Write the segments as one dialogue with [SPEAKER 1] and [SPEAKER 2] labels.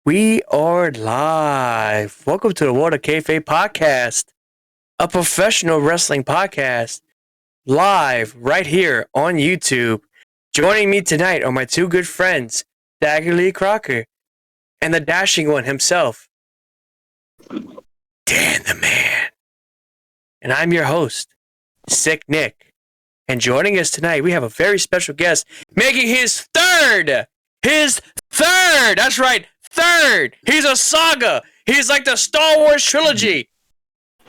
[SPEAKER 1] We are live. Welcome to the World of Kayfabe podcast, a professional wrestling podcast, live right here on YouTube. Joining me tonight are my two good friends, Dagger Lee Crocker and the dashing one himself, Dan the Man. And I'm your host, Sick Nick. And joining us tonight, we have a very special guest making his third. That's right. Third. He's a saga. He's like the Star Wars trilogy.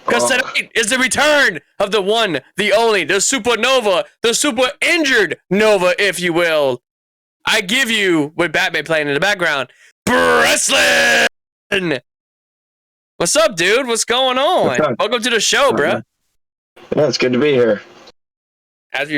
[SPEAKER 1] Because tonight is the return of the one, the only, the supernova, the super injured Nova, if you will. I give you, with Batman playing in the background, Breslin! What's up, dude? What's going on? Welcome to the show, bro.
[SPEAKER 2] Yeah, it's good to be here.
[SPEAKER 1] As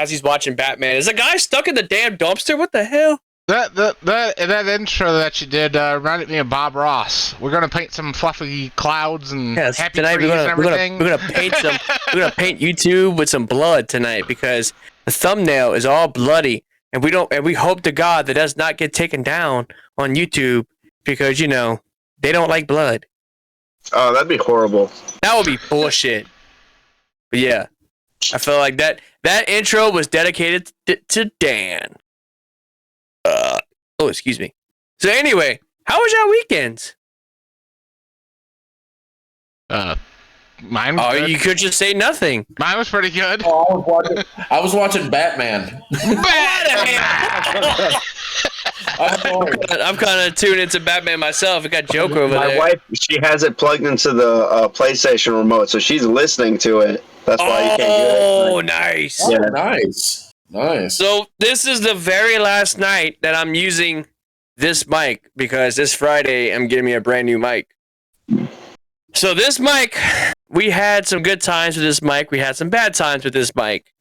[SPEAKER 1] he's watching Batman, is the guy stuck in the damn dumpster? What the hell?
[SPEAKER 3] That intro that you did reminded me of Bob Ross. We're gonna paint some fluffy clouds and happy
[SPEAKER 1] tonight
[SPEAKER 3] trees and everything.
[SPEAKER 1] We're gonna paint some. We're gonna paint YouTube with some blood tonight because the thumbnail is all bloody, and we hope to God that does not get taken down on YouTube because they don't like blood.
[SPEAKER 2] Oh, that'd be horrible.
[SPEAKER 1] That would be bullshit. But yeah, I feel like that intro was dedicated to Dan. Excuse me. So anyway, how was your weekends?
[SPEAKER 3] Mine was good.
[SPEAKER 1] You could just say nothing.
[SPEAKER 3] Mine was pretty good.
[SPEAKER 4] Oh, I was watching Batman.
[SPEAKER 1] I'm kind of tuned into Batman myself. I got Joker over there.
[SPEAKER 2] My wife, she has it plugged into the PlayStation remote, so she's listening to it. That's why you can't do it.
[SPEAKER 1] Oh, nice.
[SPEAKER 4] Oh, yeah. Nice.
[SPEAKER 1] So this is the very last night that I'm using this mic because this Friday I'm getting me a brand new mic. So this mic, we had some good times with this mic. We had some bad times with this mic.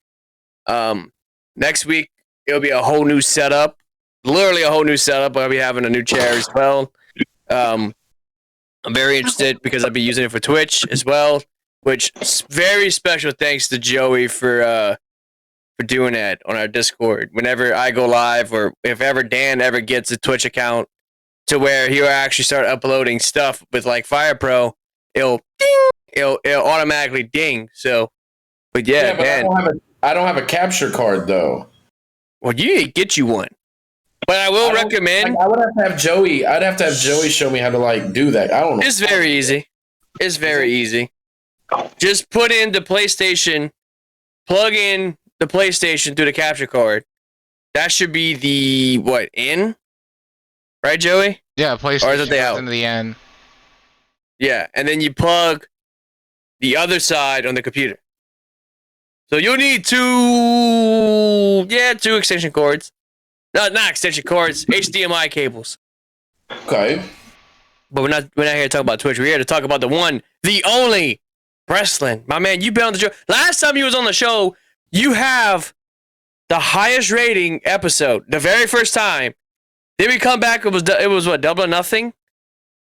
[SPEAKER 1] Next week it'll be a whole new setup. Literally a whole new setup. I'll be having a new chair as well. I'm very interested because I'll be using it for Twitch as well, which is very special thanks to Joey for doing that on our Discord. Whenever I go live or if ever Dan ever gets a Twitch account to where he'll actually start uploading stuff with like Fire Pro, it'll automatically ding. So, but yeah,
[SPEAKER 4] but I don't have a capture card though.
[SPEAKER 1] Well, you need to get you one. But I will recommend.
[SPEAKER 4] I would have to have Joey. I'd have to have Joey show me how to do that. I don't know.
[SPEAKER 1] It's very easy. It's very easy. Just put in the PlayStation, plug in the PlayStation through the capture card. That should be the in? Right, Joey?
[SPEAKER 3] Yeah, PlayStation.
[SPEAKER 1] Or is it the out?
[SPEAKER 3] Into the end.
[SPEAKER 1] Yeah, and then you plug the other side on the computer. So you'll need two extension cords. No, not extension cords, HDMI cables.
[SPEAKER 4] Okay.
[SPEAKER 1] But we're not here to talk about Twitch. We're here to talk about the one, the only Breslin. My man, you've been on the show. Last time you was on the show, you have the highest rating episode. The very first time. Then we come back, it was what, Double or Nothing?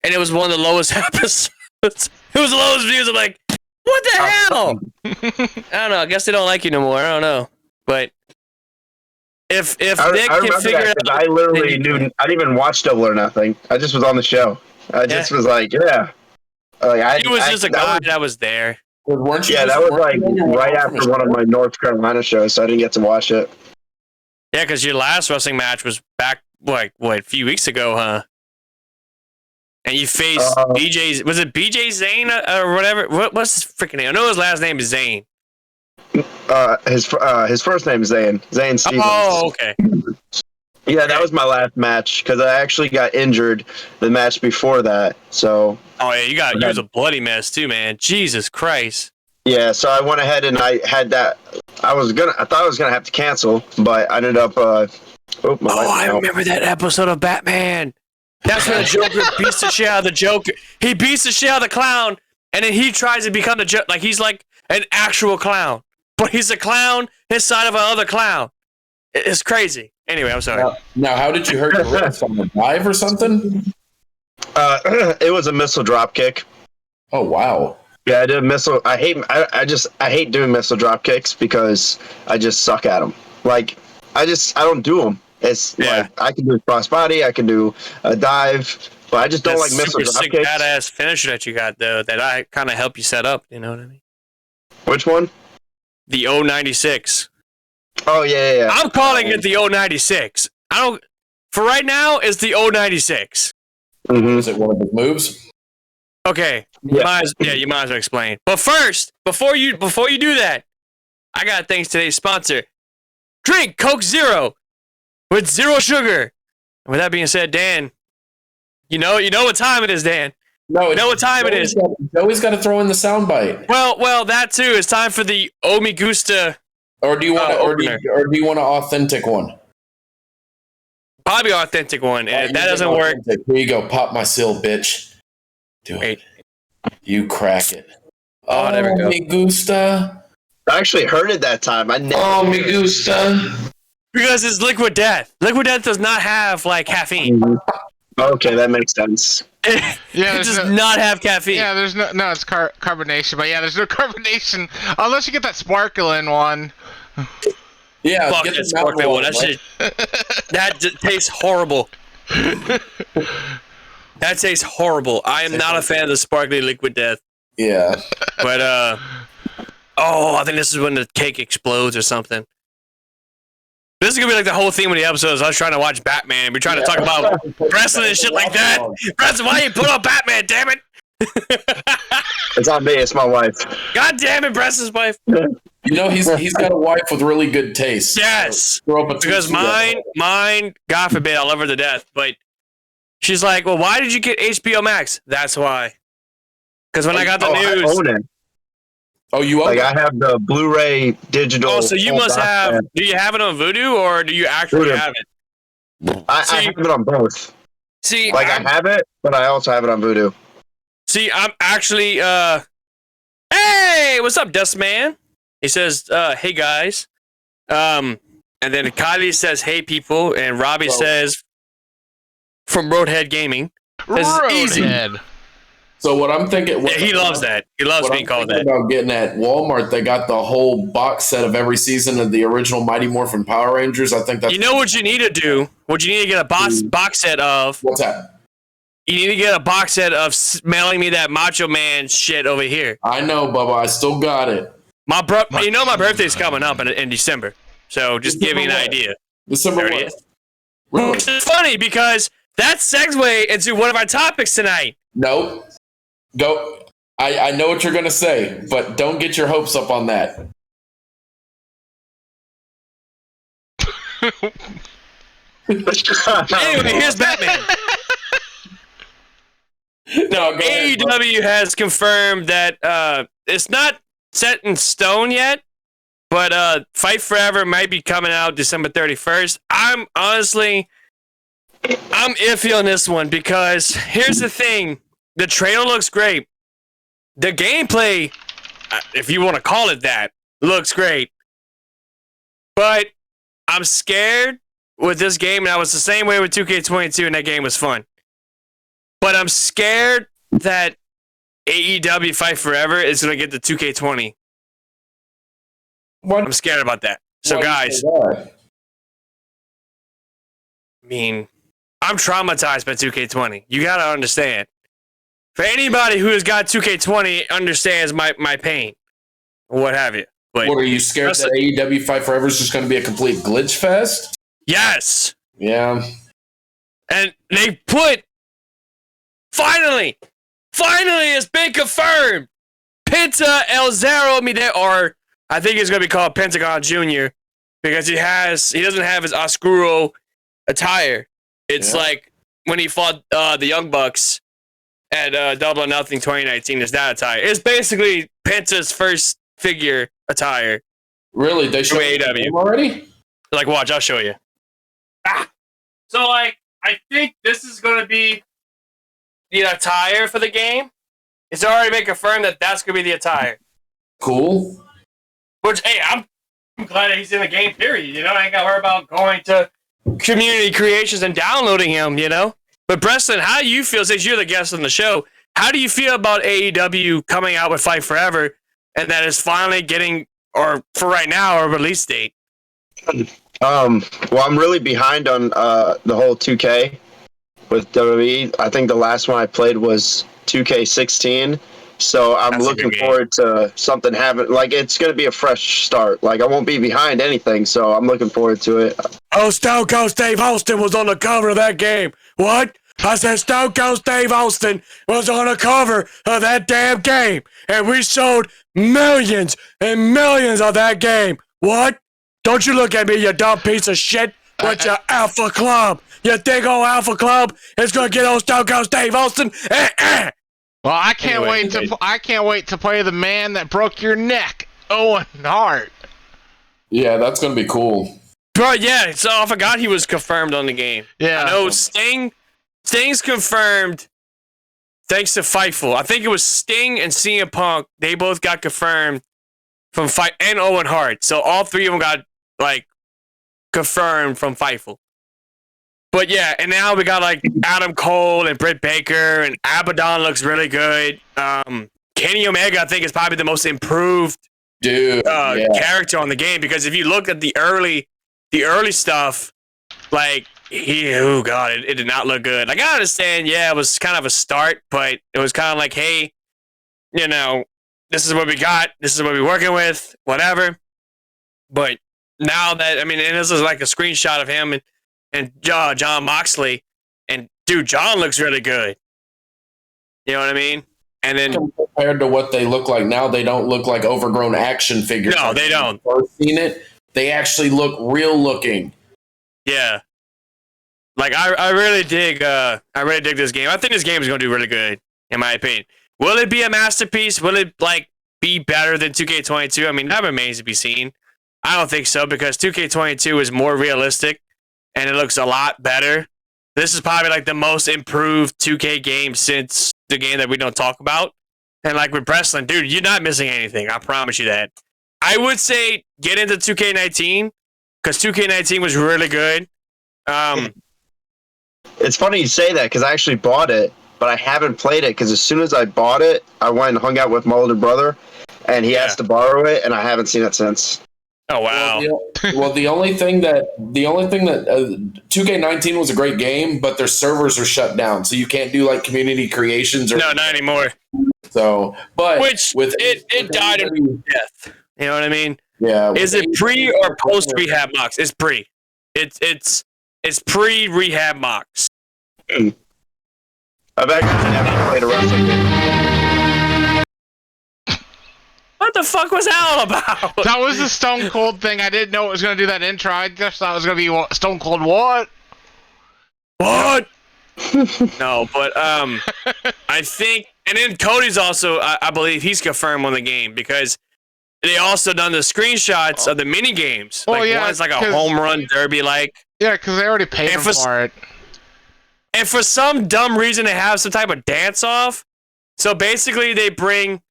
[SPEAKER 1] And it was one of the lowest episodes. It was the lowest views. I'm like, what the hell? I don't know. I guess they don't like you no more. I don't know. But if Nick can figure it out.
[SPEAKER 2] I literally knew. I didn't even watch Double or Nothing. I just was on the show. I just was like, yeah.
[SPEAKER 1] He was just a guy that was there.
[SPEAKER 4] Weren't you?
[SPEAKER 2] Yeah, that was like right after one of my North Carolina shows, so I didn't get to watch it.
[SPEAKER 1] Yeah, because your last wrestling match was back, a few weeks ago, huh? And you faced BJ. Was it BJ Zane or whatever? What's his freaking name? I know his last name is Zane.
[SPEAKER 2] His first name is Zane. Zane Stevens.
[SPEAKER 1] Oh, okay.
[SPEAKER 2] Yeah, that was my last match because I actually got injured the match before that. So.
[SPEAKER 1] Oh yeah, you was a bloody mess too, man. Jesus Christ.
[SPEAKER 2] Yeah, so I went ahead and I had that. I thought I was gonna have to cancel, but I ended up. I
[SPEAKER 1] remember that episode of Batman. That's when the Joker beats the shit out of the Joker. He beats the shit out of the clown, and then he tries to become the Joker. Like he's like an actual clown, but he's a clown inside of another clown. It's crazy. Anyway, I'm sorry.
[SPEAKER 4] Now how did you hurt your wrist? On the dive or something?
[SPEAKER 2] It was a missile drop kick.
[SPEAKER 4] Oh wow.
[SPEAKER 2] Yeah, I did a missile. I hate doing missile drop kicks because I just suck at them. Like I don't do them. It's like I can do crossbody, I can do a dive, But I just don't like missile
[SPEAKER 1] super sick
[SPEAKER 2] dropkicks.
[SPEAKER 1] badass finisher that you got though. That I kind of help you set up. You know what I mean?
[SPEAKER 2] Which one?
[SPEAKER 1] The 096.
[SPEAKER 2] Oh yeah.
[SPEAKER 1] I'm calling it the 096. I don't. For right now, it's the 096.
[SPEAKER 2] Mm-hmm.
[SPEAKER 4] Is it one of his moves?
[SPEAKER 1] Okay. You might as well explain. But first, before you do that, I got thanks to today's sponsor. Drink Coke Zero with zero sugar. And with that being said, Dan, you know what time it is, Dan.
[SPEAKER 4] No,
[SPEAKER 1] You know what time it is.
[SPEAKER 4] Joey's got to throw in the soundbite.
[SPEAKER 1] Well, that too. It's time for the Omi Gusta.
[SPEAKER 4] Or do you want or do you want an authentic one?
[SPEAKER 1] Probably authentic one. And if that doesn't work,
[SPEAKER 4] Here you go. Pop my seal, bitch. Do
[SPEAKER 1] Wait.
[SPEAKER 4] it. You crack it.
[SPEAKER 1] Oh, there we go.
[SPEAKER 4] Me gusta.
[SPEAKER 2] I actually heard it that time. I never.
[SPEAKER 4] Oh, me gusta.
[SPEAKER 1] because it's Liquid Death. Liquid Death does not have like caffeine.
[SPEAKER 2] Okay, that makes sense.
[SPEAKER 1] It
[SPEAKER 3] there's
[SPEAKER 1] does not have caffeine.
[SPEAKER 3] Yeah, there's no it's carbonation, but yeah, there's no carbonation unless you get that sparkling one.
[SPEAKER 4] Yeah,
[SPEAKER 1] Fuck
[SPEAKER 4] get
[SPEAKER 1] that
[SPEAKER 4] the
[SPEAKER 1] sparkling
[SPEAKER 4] Mountain
[SPEAKER 1] one. That shit. Tastes horrible. That tastes horrible. I am not a fan of the sparkly Liquid Death.
[SPEAKER 4] Yeah.
[SPEAKER 1] But I think this is when the cake explodes or something. This is gonna be like the whole theme of the episodes. I was trying to watch Batman and we're trying to talk about wrestling and shit like that. Breslin, why you put on Batman? Damn it!
[SPEAKER 2] It's not me. It's my wife.
[SPEAKER 1] God damn it, Breslin's wife.
[SPEAKER 4] You know he's got a wife with really good taste.
[SPEAKER 1] Yes,
[SPEAKER 4] So throw up a
[SPEAKER 1] because
[SPEAKER 4] two-seater.
[SPEAKER 1] mine, God forbid, I love her to death, but she's like, well, why did you get HBO Max? That's why. Because when I got the
[SPEAKER 2] I
[SPEAKER 1] news.
[SPEAKER 2] own it.
[SPEAKER 4] Oh, you own
[SPEAKER 2] Like
[SPEAKER 4] it?
[SPEAKER 2] I have the Blu-ray digital.
[SPEAKER 1] Oh, so you must have. Do you have it on Vudu or do you actually
[SPEAKER 2] Vudu.
[SPEAKER 1] have it?
[SPEAKER 2] I have it on both.
[SPEAKER 1] See,
[SPEAKER 2] Like I have it, but I also have it on Vudu.
[SPEAKER 1] See, I'm actually, hey, what's up, Dustman? He says, hey, guys. And then Kylie says, hey, people. And Robbie says, from Roadhead Gaming. This is easy.
[SPEAKER 3] Roadhead.
[SPEAKER 4] So what I'm thinking...
[SPEAKER 1] Yeah, he loves that. He loves
[SPEAKER 4] What
[SPEAKER 1] being
[SPEAKER 4] I'm
[SPEAKER 1] called
[SPEAKER 4] thinking
[SPEAKER 1] that.
[SPEAKER 4] about getting at Walmart, they got the whole box set of every season of the original Mighty Morphin Power Rangers. I think that's...
[SPEAKER 1] You know what you need to do? What you need to get a box set of?
[SPEAKER 4] What's that?
[SPEAKER 1] You need to get a box set of mailing me that Macho Man shit over here.
[SPEAKER 4] I know, Bubba. I still got it.
[SPEAKER 1] My birthday's coming up in December. So just give me an idea.
[SPEAKER 4] December
[SPEAKER 1] There it
[SPEAKER 4] what?
[SPEAKER 1] is.
[SPEAKER 4] Really?
[SPEAKER 1] It's funny because that segue into one of our topics tonight.
[SPEAKER 4] No. Go. I know what you're going to say, but don't get your hopes up on that.
[SPEAKER 1] Anyway, here's Batman.
[SPEAKER 4] No, go ahead, bro.
[SPEAKER 1] AEW has confirmed that it's not set in stone yet, but Fight Forever might be coming out December 31st. I'm iffy on this one because here's the thing. The trailer looks great. The gameplay, if you want to call it that, looks great. But I'm scared with this game, and I was the same way with 2K22, and that game was fun. But I'm scared that AEW Fight Forever is going to get the 2K20.
[SPEAKER 4] What?
[SPEAKER 1] I'm scared about that. So,
[SPEAKER 4] Why do you
[SPEAKER 1] guys,
[SPEAKER 4] say that?
[SPEAKER 1] I mean, I'm traumatized by 2K20. You got to understand. For anybody who has got 2K20 understands my pain or what have you. But
[SPEAKER 4] What, are you scared that AEW Fight Forever is just going to be a complete glitch fest?
[SPEAKER 1] yes.
[SPEAKER 4] Yeah.
[SPEAKER 1] And they put, finally, it's been confirmed. Penta El Zero, I think it's going to be called Pentagon Jr. because he doesn't have his Oscuro attire. It's like when he fought the Young Bucks at Double or Nothing 2019, is that attire. It's basically Penta's first figure attire.
[SPEAKER 4] Really? They showed
[SPEAKER 1] AEW
[SPEAKER 4] already?
[SPEAKER 1] Like, watch, I'll show you. So, like, I think this is going to be the attire for the game. It's already been confirmed that that's going to be the attire.
[SPEAKER 4] Cool.
[SPEAKER 1] Which, hey, I'm glad that he's in the game, period. You know, I ain't got to worry about going to community creations and downloading him, you know? But, Breslin, how do you feel, since you're the guest on the show, how do you feel about AEW coming out with Fight Forever and that is finally getting, or for right now, a release date?
[SPEAKER 2] Well, I'm really behind on the whole 2K with WWE. I think the last one I played was 2K16. So I'm
[SPEAKER 1] That's a
[SPEAKER 2] looking
[SPEAKER 1] good game.
[SPEAKER 2] forward to something having like it's going to be a fresh start. Like I won't be behind anything, so I'm looking forward to it.
[SPEAKER 1] Oh, Stone Cold Steve Austin was on the cover of that game. What? I said Stone Cold Steve Austin was on the cover of that damn game, and we sold millions and millions of that game. What? Don't you look at me, you dumb piece of shit, with your Alpha Club. You think old Alpha Club is gonna get old Stone Cold Steve Austin?
[SPEAKER 3] Well, I can't wait to play the man that broke your neck, Owen Hart.
[SPEAKER 4] Yeah, that's gonna be cool.
[SPEAKER 1] Bro, yeah, so I forgot he was confirmed on the game.
[SPEAKER 3] Yeah.
[SPEAKER 1] I know Sting's confirmed thanks to Fightful. I think it was Sting and CM Punk. They both got confirmed from Fight and Owen Hart. So all three of them got like confirmed from Fightful. But yeah, and now we got like Adam Cole and Britt Baker, and Abaddon looks really good. Kenny Omega, I think, is probably the most improved character on the game, because if you look at the early stuff, like it did not look good. Like I understand, yeah, it was kind of a start, but it was kind of like, hey, you know, this is what we got, this is what we're working with, whatever. But now that and this is like a screenshot of him and John Moxley, and dude, John looks really good. You know what I mean? And then
[SPEAKER 4] compared to what they look like now, they don't look like overgrown action figures.
[SPEAKER 1] No, they don't.
[SPEAKER 4] I've seen it. They actually look real looking.
[SPEAKER 1] Yeah. Like I really dig this game. I think this game is gonna do really good, in my opinion. Will it be a masterpiece? Will it like be better than 2K22? I mean, that remains to be seen. I don't think so, because 2K22 is more realistic and it looks a lot better. This is probably like the most improved 2K game since the game that we don't talk about. And like with Breslin, dude, you're not missing anything. I promise you that. I would say get into 2K19, because 2K19 was really good.
[SPEAKER 2] It's funny you say that, because I actually bought it, but I haven't played it, because as soon as I bought it, I went and hung out with my older brother, and he asked to borrow it, and I haven't seen it since.
[SPEAKER 1] Oh wow!
[SPEAKER 4] Well, the only thing that 2K19 was a great game, but their servers are shut down, so you can't do like community creations or
[SPEAKER 1] no, not anymore.
[SPEAKER 4] So, but
[SPEAKER 1] it died in death. You know what I mean?
[SPEAKER 4] Yeah.
[SPEAKER 1] Is it pre or post rehab mocks? It's pre. It's pre rehab mocks.
[SPEAKER 2] I've actually never played a wrestling game.
[SPEAKER 1] What the fuck was that all about?
[SPEAKER 3] That was the Stone Cold thing. I didn't know it was going to do that intro. I just thought it was going to be Stone Cold what?
[SPEAKER 1] What? No, but I think, and then Cody's also, I believe he's confirmed on the game, because they also done the screenshots of the mini games.
[SPEAKER 3] Oh,
[SPEAKER 1] like
[SPEAKER 3] yeah,
[SPEAKER 1] one's like a home run derby, like.
[SPEAKER 3] Yeah, because they already paid him for it.
[SPEAKER 1] And for some dumb reason, they have some type of dance off. So basically, they bring.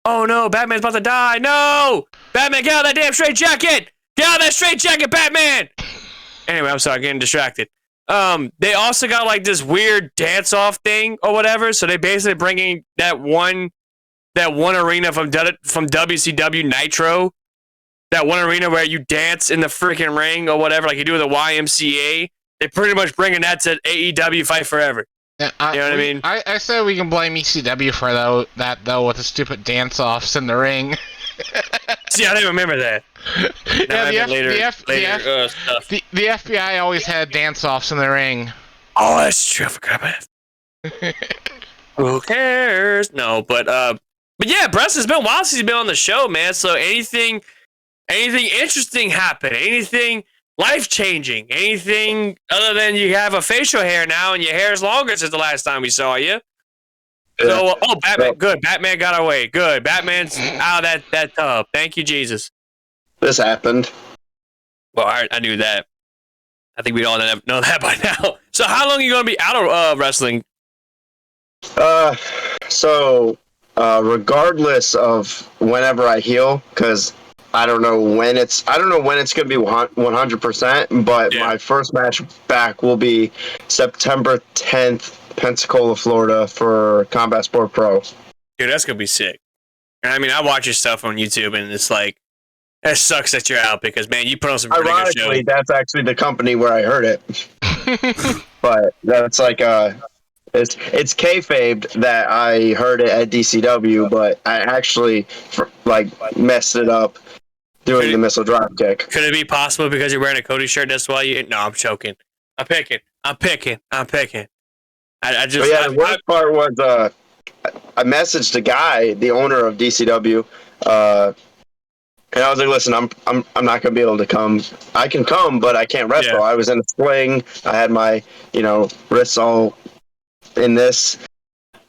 [SPEAKER 1] Oh no, Batman's about to die. No! Batman, get out of that damn straight jacket! Get out of that straight jacket, Batman! Anyway, I'm sorry, getting distracted. They also got like this weird dance-off thing or whatever, so they basically bringing that one arena from WCW Nitro, that one arena where you dance in the freaking ring or whatever, like you do with the YMCA. They're pretty much bringing that to AEW Fight Forever.
[SPEAKER 3] Yeah,
[SPEAKER 1] you know what I mean?
[SPEAKER 3] I say we can blame ECW for that with the stupid dance-offs in the ring.
[SPEAKER 1] See, I didn't remember that.
[SPEAKER 3] The FBI always had dance-offs in the ring.
[SPEAKER 1] Oh, that's true. I forgot about it. Who cares? No, but yeah, Breslin, it's been a while since he's been on the show, man. So anything interesting happen? Anything life-changing? Anything other than you have a facial hair now and your hair is longer since the last time we saw you? So, Batman, good. Batman got away. Good. Batman's out of that tub. Thank you, Jesus.
[SPEAKER 2] This happened.
[SPEAKER 1] Well, I knew that. I think we all know that by now. So how long are you going to be out of wrestling?
[SPEAKER 2] Regardless of whenever I heal, because I don't know when it's going to be 100%, but my first match back will be September 10th, Pensacola, Florida for Combat Sport Pro.
[SPEAKER 1] Dude, that's going to be sick. And I mean, I watch your stuff on YouTube, and it's like, it sucks that you're out, because, man, you put on some pretty good shows.
[SPEAKER 2] Ironically, that's actually the company where I heard it. But that's like it's kayfabed that I heard it at DCW, but I actually like messed it up doing the missile drop kick.
[SPEAKER 1] Could it be possible because you're wearing a Cody shirt? That's why you. No, I'm joking. I'm picking. I just.
[SPEAKER 2] But yeah, the worst part was I messaged the guy, the owner of DCW, and I was like, "Listen, I'm not gonna be able to come. I can come, but I can't wrestle.
[SPEAKER 1] Yeah.
[SPEAKER 2] I was in a sling. I had my wrists all in this."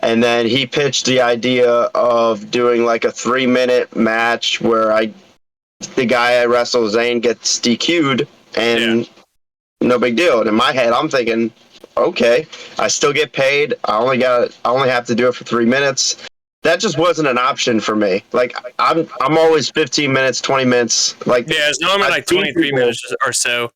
[SPEAKER 2] And then he pitched the idea of doing like a 3-minute match where the guy I wrestle, Zane, gets DQ'd, and no big deal. And in my head, I'm thinking, okay, I still get paid. I only have to do it for 3 minutes. That just wasn't an option for me. Like I'm always 15 minutes, 20 minutes. Like
[SPEAKER 1] it's normally like 23 minutes or so.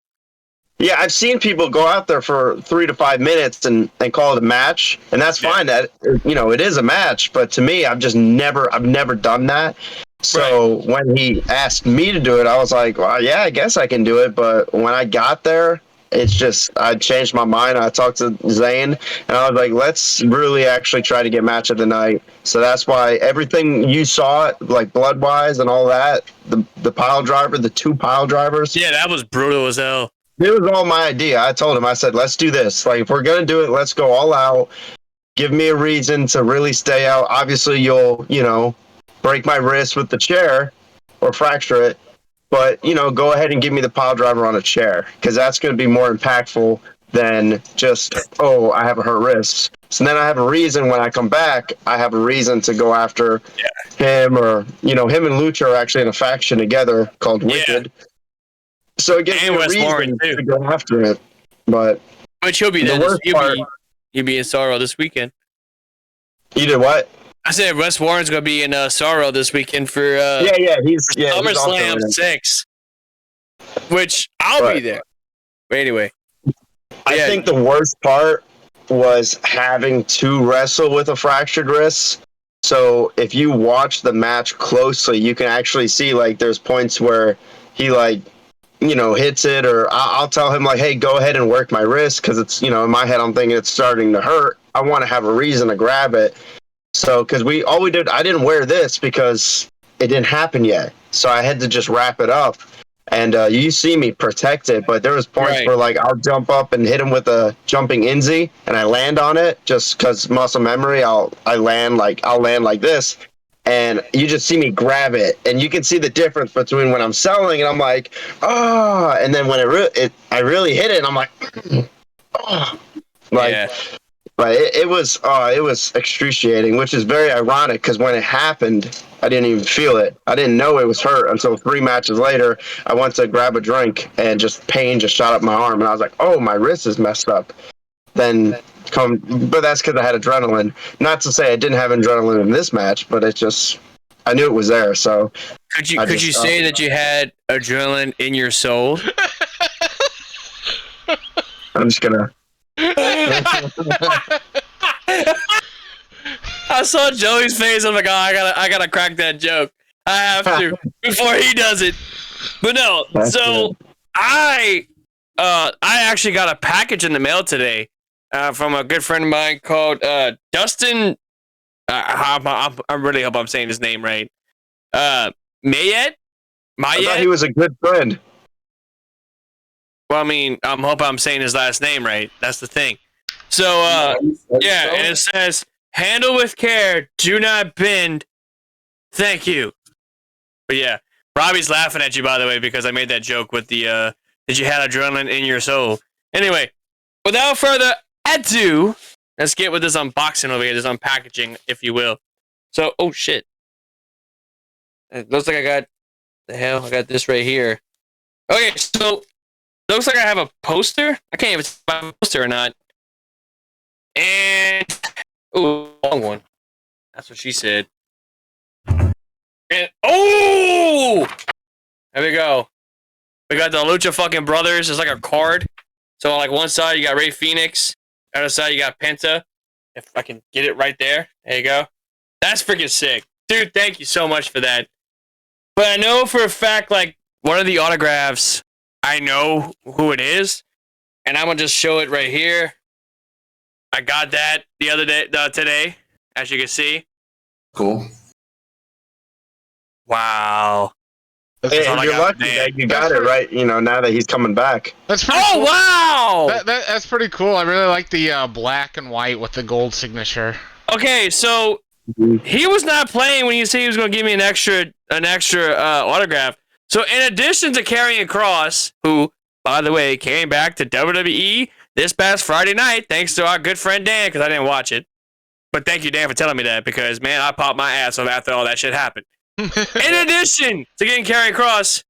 [SPEAKER 2] Yeah, I've seen people go out there for 3 to 5 minutes and call it a match, and that's fine. That it is a match, but to me, I've never done that. So when he asked me to do it, I was like, well, yeah, I guess I can do it. But when I got there, it's just I changed my mind. I talked to Zane, and I was like, let's really actually try to get match of the night. So that's why everything you saw, like blood-wise and all that, the pile driver, the 2 pile drivers.
[SPEAKER 1] Yeah, that was brutal as hell.
[SPEAKER 2] It was all my idea. I told him, I said, let's do this. Like, if we're going to do it, let's go all out. Give me a reason to really stay out. Obviously, you'll, break my wrist with the chair or fracture it. But, go ahead and give me the pile driver on a chair, because that's going to be more impactful than just, oh, I have a hurt wrist. So then I have a reason when I come back, I have a reason to go after him, or, him and Lucha are actually in a faction together called Wicked. So it gives me a reason to go after it. But
[SPEAKER 1] he'll be there. He'll be in Sorrow this weekend.
[SPEAKER 2] You did what?
[SPEAKER 1] I said Wes Warren's going to be in Sorrow this weekend for
[SPEAKER 2] he's
[SPEAKER 1] SummerSlam 6, which I'll be there. But anyway.
[SPEAKER 2] I think the worst part was having to wrestle with a fractured wrist. So if you watch the match closely, you can actually see, like, there's points where he, like, hits it, or I'll tell him, like, hey, go ahead and work my wrist, because it's, in my head I'm thinking it's starting to hurt. I want to have a reason to grab it. So, because I didn't wear this because it didn't happen yet. So I had to just wrap it up. And you see me protect it, but there was points where, like, I'll jump up and hit him with a jumping Inzi, and I land on it just because muscle memory. I'll land like this. And you just see me grab it, and you can see the difference between when I'm selling and I'm like, oh, and then when I really hit it, and I'm like, oh, but it was excruciating, which is very ironic because when it happened, I didn't even feel it. I didn't know it was hurt until 3 matches later. I went to grab a drink, and pain just shot up my arm, and I was like, oh, my wrist is messed up. But that's because I had adrenaline. Not to say I didn't have adrenaline in this match, but I knew it was there. So
[SPEAKER 1] could you say that you had adrenaline in your soul?
[SPEAKER 2] I'm just gonna.
[SPEAKER 1] I saw Joey's face. I'm like, oh, I gotta crack that joke. I have to before he does it. But no, so I actually got a package in the mail today. From a good friend of mine called Dustin. I really hope I'm saying his name right. Mayet?
[SPEAKER 2] I thought he was a good friend.
[SPEAKER 1] Well, I mean, I hope I'm saying his last name right. That's the thing. So, and it says, handle with care, do not bend. Thank you. But yeah, Robbie's laughing at you, by the way, because I made that joke with the, that you had adrenaline in your soul. Anyway, without further ado, let's get with this unboxing over here, this unpackaging, if you will. So, oh shit. It looks like I got this right here. Okay, so looks like I have a poster. I can't even tell if I have a poster or not. And long one. That's what she said. And there we go. We got the Lucha fucking Brothers. It's like a card. So on like one side you got Rey Fenix. The other side you got Penta. If I can get it right there. There you go. That's freaking sick. Dude, thank you so much for that. But I know for a fact, like, one of the autographs, I know who it is. and I'm gonna just show it right here. I got that the other day, today, as you can see.
[SPEAKER 4] Cool.
[SPEAKER 1] Wow.
[SPEAKER 2] Hey,
[SPEAKER 1] all I
[SPEAKER 2] you're
[SPEAKER 1] got,
[SPEAKER 2] lucky
[SPEAKER 1] man.
[SPEAKER 2] that you got it right. You know, now that he's coming back.
[SPEAKER 3] That's pretty
[SPEAKER 1] Oh
[SPEAKER 3] cool.
[SPEAKER 1] wow!
[SPEAKER 3] That's pretty cool. I really like the black and white with the gold signature.
[SPEAKER 1] Okay, so he was not playing when he said he was going to give me an extra autograph. So in addition to Karrion Kross, who, by the way, came back to WWE this past Friday night, thanks to our good friend Dan, because I didn't watch it. But thank you, Dan, for telling me that, because, man, I popped my ass off after all that shit happened. In addition to getting Karrion Kross,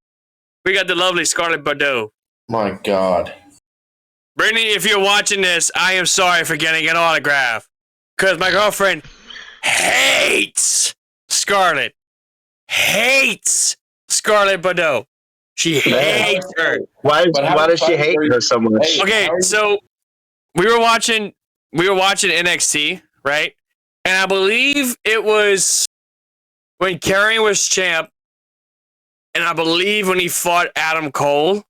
[SPEAKER 1] we got the lovely Scarlet Bordeaux.
[SPEAKER 4] My God.
[SPEAKER 1] Brittany, if you're watching this, I am sorry for getting an autograph. Because my girlfriend hates Scarlet. Hates Scarlet Bordeaux. She hates her.
[SPEAKER 2] Why does she hate her so much?
[SPEAKER 1] Okay, so we were watching NXT, right? And I believe it was when Karrion was champ, and I believe when he fought Adam Cole,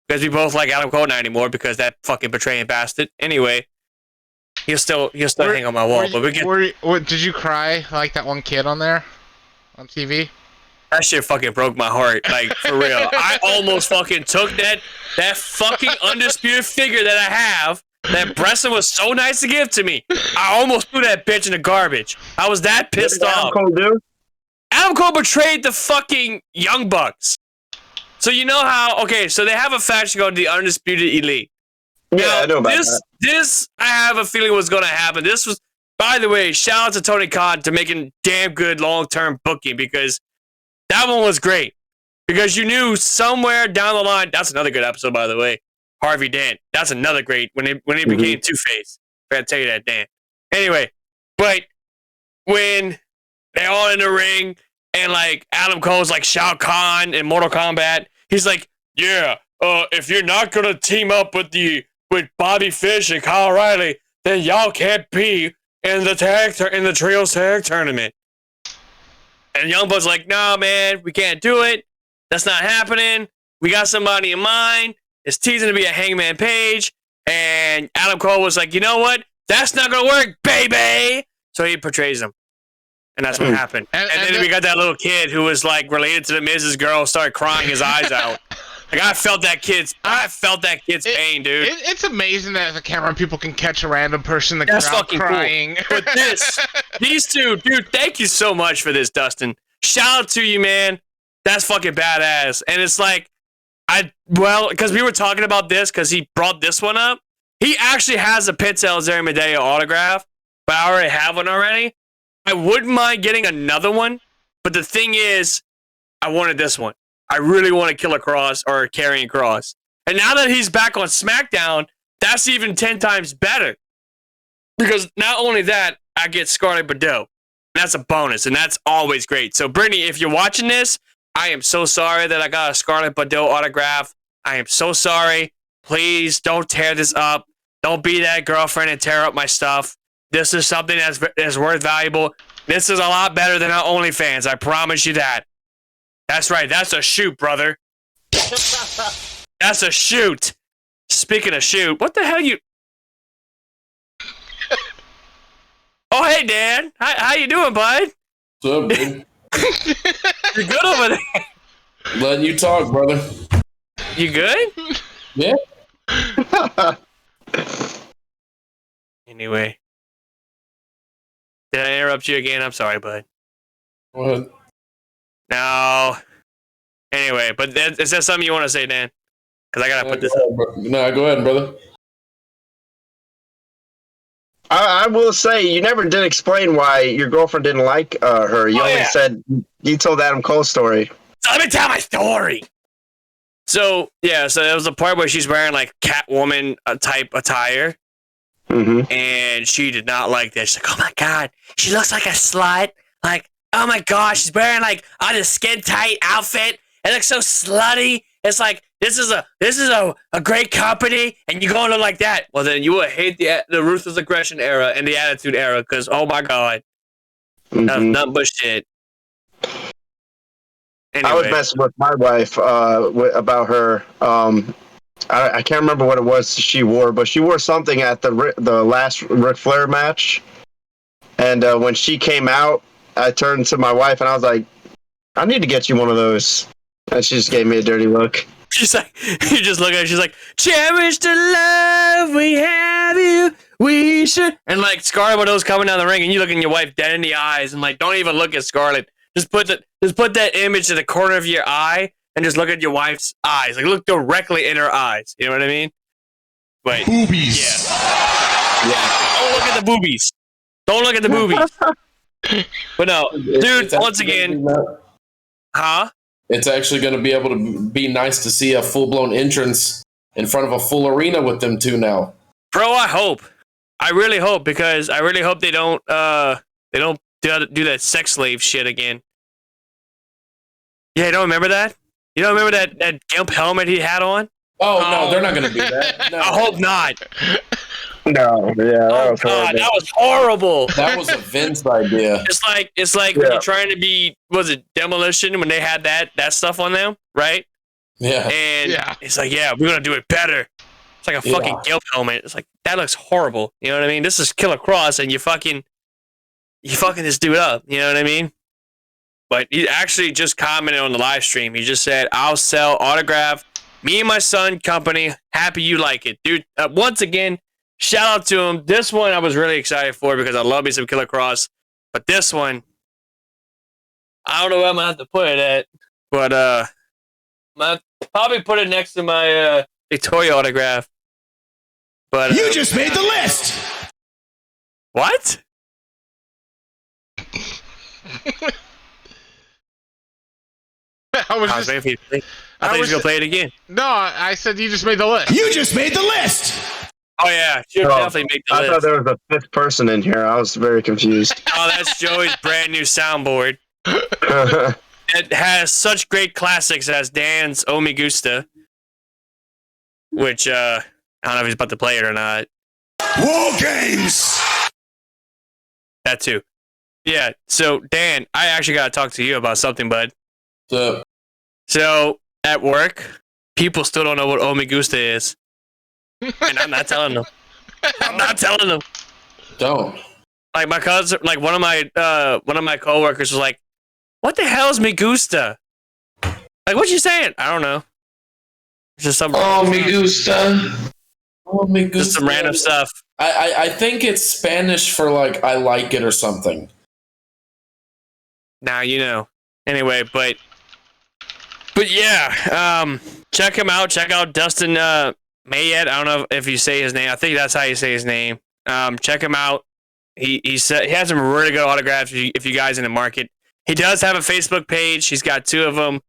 [SPEAKER 1] because we both like Adam Cole not anymore because that fucking betraying bastard. Anyway, he'll still hang on my wall.
[SPEAKER 3] Did you cry like that one kid on there on TV?
[SPEAKER 1] That shit fucking broke my heart, like, for real. I almost fucking took that fucking undisputed figure that I have, that Breslin was so nice to give to me. I almost threw that bitch in the garbage. I was that pissed off.
[SPEAKER 2] What did Adam Cole do?
[SPEAKER 1] Adam Cole betrayed the fucking Young Bucks. So you know how, okay, so they have a faction called the Undisputed Elite.
[SPEAKER 2] Yeah,
[SPEAKER 1] Now,
[SPEAKER 2] I know about that.
[SPEAKER 1] This, I have a feeling was going to happen. This was, by the way, shout out to Tony Khan to making damn good long-term booking, because that one was great. Because you knew somewhere down the line, that's another good episode, by the way, Harvey Dent. That's another great, when he became Two-Face. I gotta tell you that, Dan. Anyway, but when they're all in the ring, and like Adam Cole's like Shao Kahn in Mortal Kombat, he's like, yeah, if you're not gonna team up with Bobby Fish and Kyle O'Reilly, then y'all can't be in the trios tag tournament. And Young Buck's like, no, man, we can't do it. That's not happening. We got somebody in mind. It's teasing to be a Hangman Page. And Adam Cole was like, you know what? That's not going to work, baby. So he portrays him. And that's what happened. And then we got that little kid who was like related to the Miz's girl, started crying his eyes out. Like, I felt that kid's pain, dude.
[SPEAKER 3] It's amazing that the camera people can catch a random person in the
[SPEAKER 1] That's
[SPEAKER 3] crowd
[SPEAKER 1] fucking
[SPEAKER 3] crying.
[SPEAKER 1] Cool. But these two, dude, thank you so much for this, Dustin. Shout out to you, man. That's fucking badass. And it's like, because we were talking about this, because he brought this one up. He actually has a Pitzel Zeri Medea autograph, but I already have one already. I wouldn't mind getting another one, but the thing is, I wanted this one. I really want to Killer Kross or Karrion Kross. And now that he's back on SmackDown, that's even 10 times better. Because not only that, I get Scarlet Bordeaux. That's a bonus, and that's always great. So, Brittany, if you're watching this, I am so sorry that I got a Scarlet Bordeaux autograph. I am so sorry. Please don't tear this up. Don't be that girlfriend and tear up my stuff. This is something that's worth valuable. This is a lot better than our OnlyFans. I promise you that. That's right. That's a shoot, brother. That's a shoot. Speaking of shoot, what the hell you... Oh, hey, Dan. How you doing, bud?
[SPEAKER 4] What's up, dude?
[SPEAKER 1] You good over there?
[SPEAKER 4] Letting you talk, brother.
[SPEAKER 1] You good?
[SPEAKER 4] Yeah.
[SPEAKER 1] Anyway. Did I interrupt you again? I'm sorry, bud.
[SPEAKER 4] Go ahead.
[SPEAKER 1] No. Anyway, but is that something you want to say, Dan? Because I got to put this up.
[SPEAKER 4] No, go ahead, brother.
[SPEAKER 2] I will say, you never did explain why your girlfriend didn't like her. You only said you told Adam Cole's story.
[SPEAKER 1] So let me tell my story. So there was a part where she's wearing like Catwoman type attire.
[SPEAKER 2] Mm-hmm.
[SPEAKER 1] And she did not like that. She's like, oh my God, she looks like a slut. Like, oh my gosh, she's wearing like a skin tight outfit. It looks so slutty. It's like, this is a great company, and you're going to like that. Well, then you would hate the Ruthless Aggression era and the Attitude era, because, oh my God, that's nothing but shit. Anyway.
[SPEAKER 2] I was messing with my wife about her I can't remember what it was she wore, but she wore something at the last Ric Flair match. And when she came out, I turned to my wife and I was like, I need to get you one of those. And she just gave me a dirty look.
[SPEAKER 1] She's like, you just look at her, she's like, cherish the love we have you, we should. And like Scarlet Bordeaux's coming down the ring and you look in your wife dead in the eyes and like, don't even look at Scarlet. Just put that image in the corner of your eye and just look at your wife's eyes. Like look directly in her eyes. You know what I mean? But
[SPEAKER 5] boobies.
[SPEAKER 1] Yeah. Don't look at the boobies. Don't look at the boobies. But no, dude, once again. Huh?
[SPEAKER 4] It's actually going to be able to be nice to see a full-blown entrance in front of a full arena with them two now.
[SPEAKER 1] Bro, I hope. I really hope, because I really hope they don't do that sex slave shit again. Yeah, you don't remember that? You don't remember that gimp helmet he had on?
[SPEAKER 4] Oh, no, they're not going to do that. No.
[SPEAKER 1] I hope not.
[SPEAKER 2] No, yeah, that was
[SPEAKER 1] God,
[SPEAKER 2] horrible.
[SPEAKER 1] that was horrible.
[SPEAKER 4] That was a Vince idea.
[SPEAKER 1] It's like when you're trying to be, was it Demolition, when they had that stuff on them, right?
[SPEAKER 4] Yeah.
[SPEAKER 1] And it's like, yeah, we're gonna do it better. It's like a fucking gimp helmet. It's like, that looks horrible. You know what I mean? This is Killer Cross, and you fucking this dude up. You know what I mean? But he actually just commented on the live stream. He just said, "I'll sell autograph. Me and my son company. Happy you like it, dude." Once again. Shout out to him. This one I was really excited for because I love me some Killer Cross. But this one, I don't know where I'm going to have to put it at. But I'm going to probably put it next to my Victoria autograph. But
[SPEAKER 5] you just made the list!
[SPEAKER 1] What?
[SPEAKER 3] I was
[SPEAKER 1] waiting for you. I thought you were going to play it again.
[SPEAKER 3] No, I said you just made the list.
[SPEAKER 5] You just made the list!
[SPEAKER 1] Oh, yeah. You definitely make the list.
[SPEAKER 2] I thought there was a fifth person in here. I was very confused.
[SPEAKER 1] Oh, that's Joey's brand new soundboard. It has such great classics as Dan's Oh Me Gusta, which I don't know if he's about to play it or not.
[SPEAKER 5] War Games!
[SPEAKER 1] That too. Yeah, so Dan, I actually got to talk to you about something, bud. So, at work, people still don't know what Oh Me Gusta is. And I'm not telling them. I'm not telling them.
[SPEAKER 4] Don't.
[SPEAKER 1] Like my cousin, like one of my coworkers was like, "What the hell is Me Gusta?" Like, what you saying? I don't know. It's just some.
[SPEAKER 4] Oh, Me Gusta. Oh, Me Gusta.
[SPEAKER 1] Just some random stuff.
[SPEAKER 4] I think it's Spanish for like I like it or something.
[SPEAKER 1] Now you know. Anyway, but yeah, check him out. Check out Dustin Mayette. I don't know if you say his name. I think that's how you say his name. Check him out. He said he has some really good autographs. If you guys in the market, he does have a Facebook page. He's got 2 of them.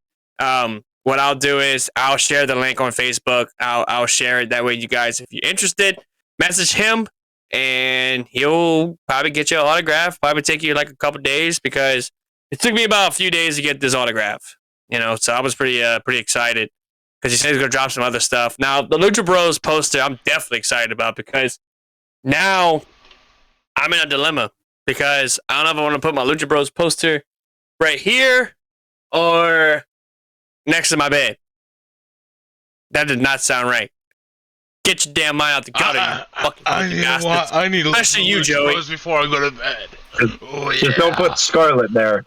[SPEAKER 1] What I'll do is I'll share the link on Facebook. I'll share it that way. You guys, if you're interested, message him, and he'll probably get you an autograph. Probably take you like a couple days because it took me about a few days to get this autograph. You know, so I was pretty excited. Because he said he's going to drop some other stuff. Now, the Lucha Bros poster, I'm definitely excited about because now I'm in a dilemma. Because I don't know if I want to put my Lucha Bros poster right here or next to my bed. That did not sound right. Get your damn mind out the gutter, you fucking bastards.
[SPEAKER 3] I need
[SPEAKER 1] especially you, Joey.
[SPEAKER 3] Before I go to bed.
[SPEAKER 2] Just don't put Scarlet there.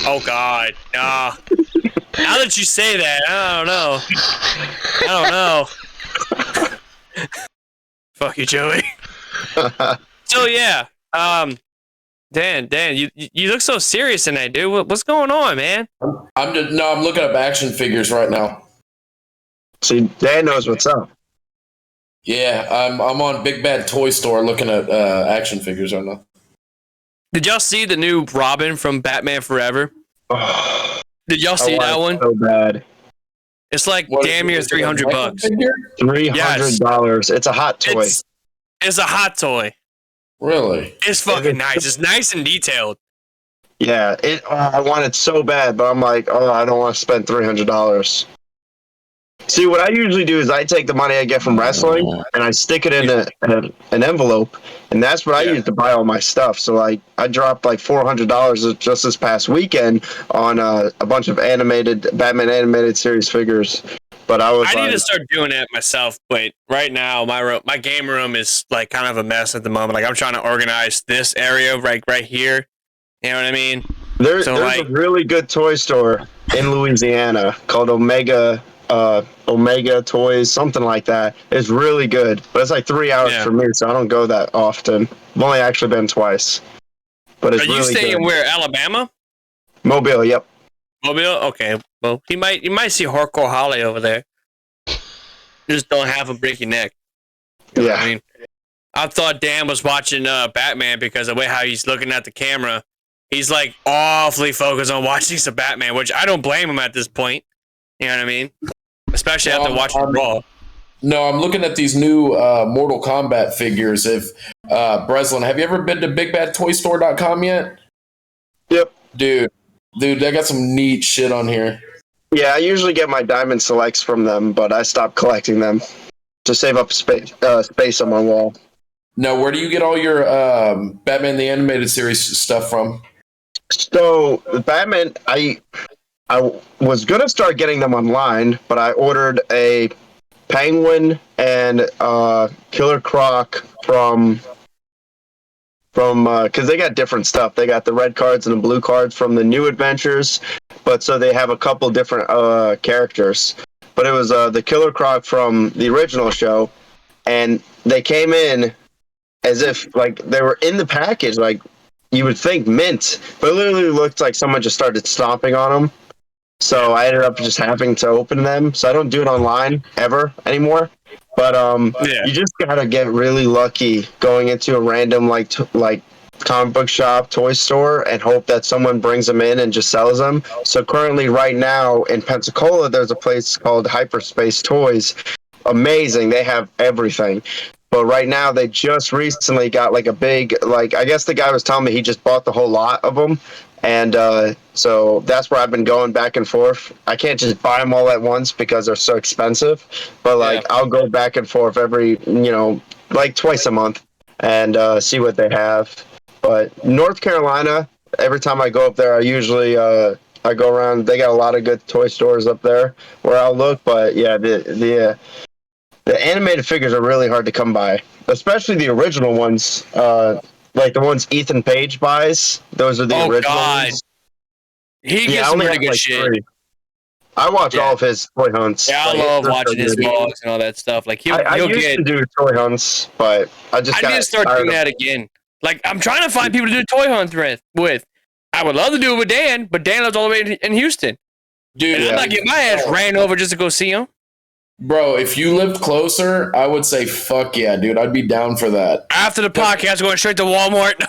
[SPEAKER 1] Oh, God. Nah. Now that you say that, I don't know. Fuck you, Joey. So yeah, Dan, you look so serious tonight, dude. What's going on, man?
[SPEAKER 4] I'm looking up action figures right now.
[SPEAKER 2] See, Dan knows what's up.
[SPEAKER 4] Yeah, I'm on Big Bad Toy Store looking at action figures right now.
[SPEAKER 1] Did y'all see the new Robin from Batman Forever? Did y'all see that one?
[SPEAKER 2] So bad.
[SPEAKER 1] It's like damn near $300.
[SPEAKER 2] $300. It's a hot toy.
[SPEAKER 1] It's a hot toy.
[SPEAKER 4] Really?
[SPEAKER 1] It's fucking nice. It's nice and detailed.
[SPEAKER 2] Yeah, I want it so bad, but I'm like, I don't want to spend $300. See, what I usually do is I take the money I get from wrestling and I stick it in an envelope, and that's what I use to buy all my stuff. So like, I dropped like $400 just this past weekend on a bunch of Batman animated series figures, But I was
[SPEAKER 1] I need
[SPEAKER 2] like,
[SPEAKER 1] to start doing that myself, but right now my game room is like kind of a mess at the moment. Like I'm trying to organize this area right here. You know what I mean?
[SPEAKER 2] there's
[SPEAKER 1] like,
[SPEAKER 2] a really good toy store in Louisiana called Omega Toys, something like that. It's really good, but it's like 3 hours for me, so I don't go that often. I've only actually been twice, but it's
[SPEAKER 1] Are you
[SPEAKER 2] really
[SPEAKER 1] staying
[SPEAKER 2] good.
[SPEAKER 1] where? Alabama?
[SPEAKER 2] Mobile, yep.
[SPEAKER 1] Mobile? Okay. Well, you might see Hardcore Holly over there. Just don't have him break your neck. You know what I mean? I thought Dan was watching Batman because of the way how he's looking at the camera. He's like awfully focused on watching some Batman, which I don't blame him at this point. You know what I mean? Especially after watching Raw.
[SPEAKER 4] No, I'm looking at these new Mortal Kombat figures. If Breslin, have you ever been to BigBadToyStore.com yet?
[SPEAKER 2] Yep.
[SPEAKER 4] Dude, they got some neat shit on here.
[SPEAKER 2] Yeah, I usually get my Diamond Selects from them, but I stopped collecting them to save up space on my wall.
[SPEAKER 4] Now, where do you get all your Batman the Animated Series stuff from?
[SPEAKER 2] So, the Batman, I was going to start getting them online, but I ordered a Penguin and Killer Croc from because they got different stuff. They got the red cards and the blue cards from the New Adventures, but so they have a couple different characters. But it was the Killer Croc from the original show, and they came in as if like they were in the package, like you would think mint, but it literally looked like someone just started stomping on them. So I ended up just having to open them. So I don't do it online ever anymore. But you just gotta get really lucky going into a random like comic book shop, toy store, and hope that someone brings them in and just sells them. So currently, right now in Pensacola, there's a place called Hyperspace Toys. Amazing, they have everything. But right now, they just recently got like a big I guess the guy was telling me he just bought the whole lot of them. And so that's where I've been going back and forth. I can't just buy them all at once because they're so expensive. But I'll go back and forth every, like twice a month and see what they have. But North Carolina, every time I go up there, I usually I go around. They got a lot of good toy stores up there where I'll look. But yeah, the animated figures are really hard to come by, especially the original ones. Like the ones Ethan Page buys, those are the original ones.
[SPEAKER 1] He gets some pretty good shit.
[SPEAKER 2] 3. I watch all of his toy hunts.
[SPEAKER 1] Yeah, I love watching his vlogs and all that stuff. Like
[SPEAKER 2] I used to do toy hunts, but I need to
[SPEAKER 1] start doing that again. Like I'm trying to find people to do toy hunts with. I would love to do it with Dan, but Dan lives all the way in Houston. Dude, I'm not getting my ass ran over just to go see him.
[SPEAKER 4] Bro, if you lived closer, I would say fuck yeah, dude. I'd be down for that.
[SPEAKER 1] After the podcast, going straight to Walmart.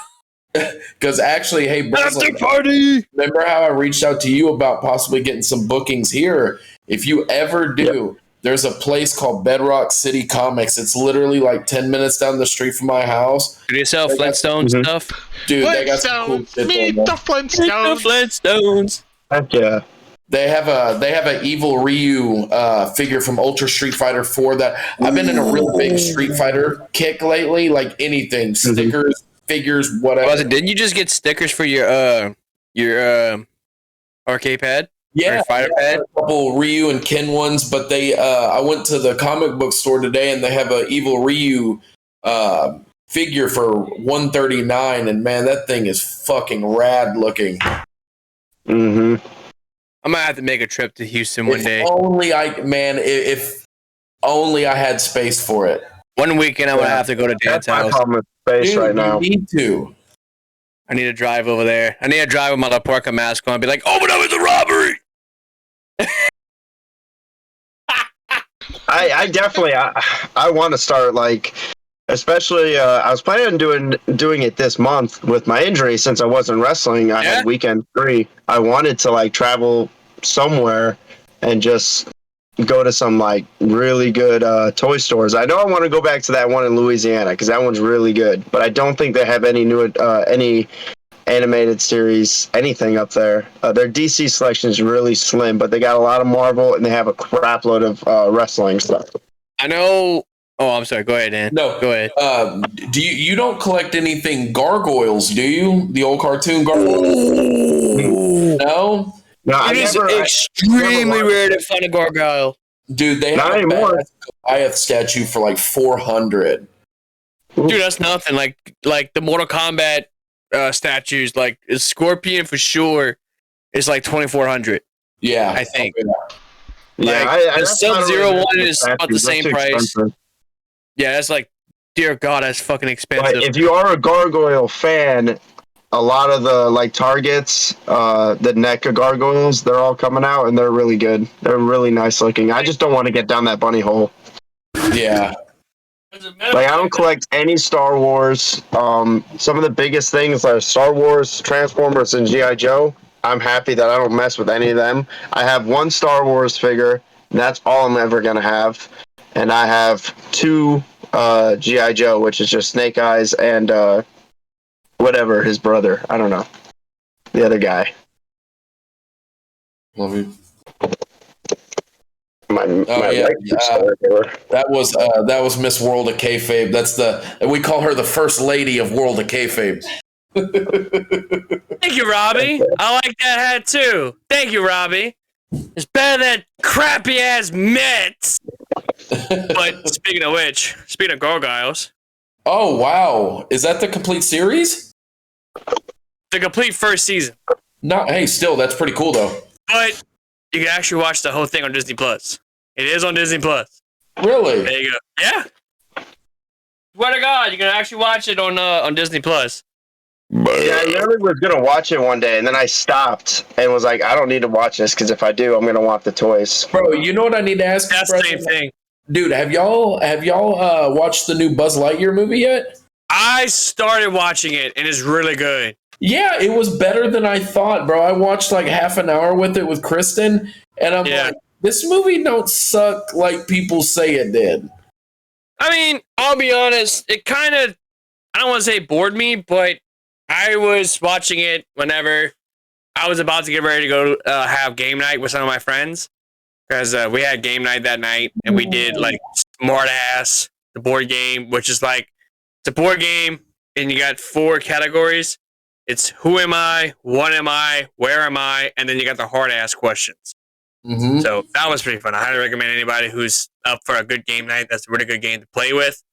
[SPEAKER 4] Because actually, hey,
[SPEAKER 1] Breslin, party.
[SPEAKER 4] Remember how I reached out to you about possibly getting some bookings here? If you ever do, there's a place called Bedrock City Comics. It's literally like 10 minutes down the street from my house.
[SPEAKER 1] Do you sell Flintstones stuff?
[SPEAKER 4] Dude, they got some cool shit.
[SPEAKER 3] Meet the Flintstones.
[SPEAKER 1] Flintstones.
[SPEAKER 2] Heck yeah.
[SPEAKER 4] They have an evil Ryu figure from Ultra Street Fighter 4 that I've been in a real big Street Fighter kick lately. Like anything, stickers, figures, whatever.
[SPEAKER 1] Didn't you just get stickers for your arcade pad?
[SPEAKER 4] Yeah,
[SPEAKER 1] fighter pad.
[SPEAKER 4] A couple Ryu and Ken ones, but they I went to the comic book store today and they have an evil Ryu figure for $139, and man, that thing is fucking rad looking.
[SPEAKER 2] Mm-hmm.
[SPEAKER 1] I might have to make a trip to Houston one day.
[SPEAKER 4] If only I had space for it.
[SPEAKER 1] One weekend, I'm gonna have to go to Dan's house.
[SPEAKER 2] My problem with space right now.
[SPEAKER 4] You need to.
[SPEAKER 1] I need to drive over there. I need to drive with my La Porca mask on and be like, open up, it's a robbery!
[SPEAKER 2] I definitely I want to start especially I was planning on doing it this month with my injury since I wasn't wrestling. I had weekend free. I wanted to travel somewhere and just go to some really good toy stores. I know I want to go back to that one in Louisiana because that one's really good, but I don't think they have any new any animated series, anything up there. Their DC selection is really slim, but they got a lot of Marvel and they have a crap load of wrestling stuff.
[SPEAKER 1] I know. Oh, I'm sorry. Go ahead, Dan.
[SPEAKER 4] No,
[SPEAKER 1] go ahead.
[SPEAKER 4] Do you don't collect anything Gargoyles, do you? The old cartoon Gargoyles? No.
[SPEAKER 1] No, it is extremely rare to find a Gargoyle.
[SPEAKER 4] Dude, they
[SPEAKER 2] Not
[SPEAKER 4] have a
[SPEAKER 2] anymore.
[SPEAKER 4] badass Goliath statue for like 400.
[SPEAKER 1] Dude, that's nothing. Like the Mortal Kombat statues, like Scorpion for sure is like 2,400.
[SPEAKER 4] Yeah,
[SPEAKER 1] I think.
[SPEAKER 2] Yeah,
[SPEAKER 1] Like, the
[SPEAKER 2] that's not a
[SPEAKER 1] Sub-Zero
[SPEAKER 2] really
[SPEAKER 1] one
[SPEAKER 2] good
[SPEAKER 1] is about
[SPEAKER 2] statue.
[SPEAKER 1] the same
[SPEAKER 2] That's
[SPEAKER 1] price.
[SPEAKER 2] expensive.
[SPEAKER 1] Yeah, that's like, dear God, that's fucking expensive.
[SPEAKER 2] But if you are a Gargoyle fan, a lot of the like targets, the NECA Gargoyles, they're all coming out and they're really good. They're really nice looking. I just don't want to get down that bunny hole.
[SPEAKER 4] yeah.
[SPEAKER 2] Like I don't collect any Star Wars. Some of the biggest things are Star Wars, Transformers, and G.I. Joe. I'm happy that I don't mess with any of them. I have one Star Wars figure, and that's all I'm ever gonna have. And I have two G.I. Joe, which is just Snake Eyes and whatever his brother. I don't know, the other guy.
[SPEAKER 4] Love you.
[SPEAKER 2] My
[SPEAKER 4] yeah.
[SPEAKER 2] Lightyear Star Wars.
[SPEAKER 4] That was Miss World of Kayfabe. We call her the first lady of World of Kayfabe.
[SPEAKER 1] Thank you, Robbie. I like that hat too. Thank you, Robbie. It's better than crappy ass mitts. But speaking of Gargoyles,
[SPEAKER 4] Oh wow, is that the complete series?
[SPEAKER 1] the complete first season.
[SPEAKER 4] Hey, still that's pretty cool though.
[SPEAKER 1] But you can actually watch the whole thing on Disney Plus. It is on Disney Plus.
[SPEAKER 4] Really?
[SPEAKER 1] There you go. Yeah. Swear to God, you can actually watch it on Disney Plus.
[SPEAKER 2] Yeah, I really was gonna watch it one day, and then I stopped and was like, I don't need to watch this because if I do, I'm gonna want the toys.
[SPEAKER 4] Bro, you know what I need to ask you,
[SPEAKER 1] That's the
[SPEAKER 4] Breslin?
[SPEAKER 1] same thing.
[SPEAKER 4] Dude, have y'all watched the new Buzz Lightyear movie yet?
[SPEAKER 1] I started watching it, and it's really good.
[SPEAKER 4] Yeah, it was better than I thought, bro. I watched like half an hour with it with Kristen, and I'm like, this movie don't suck like people say it did.
[SPEAKER 1] I mean, I'll be honest, it kind of, I don't want to say bored me, but I was watching it whenever I was about to get ready to go have game night with some of my friends. Because we had game night that night, and we did like Smart Ass, the board game, which is like, it's a board game, and you got 4 categories. It's who am I, what am I, where am I, and then you got the hard ass questions.
[SPEAKER 4] Mm-hmm.
[SPEAKER 1] So that was pretty fun. I highly recommend anybody who's up for a good game night. That's a really good game to play with.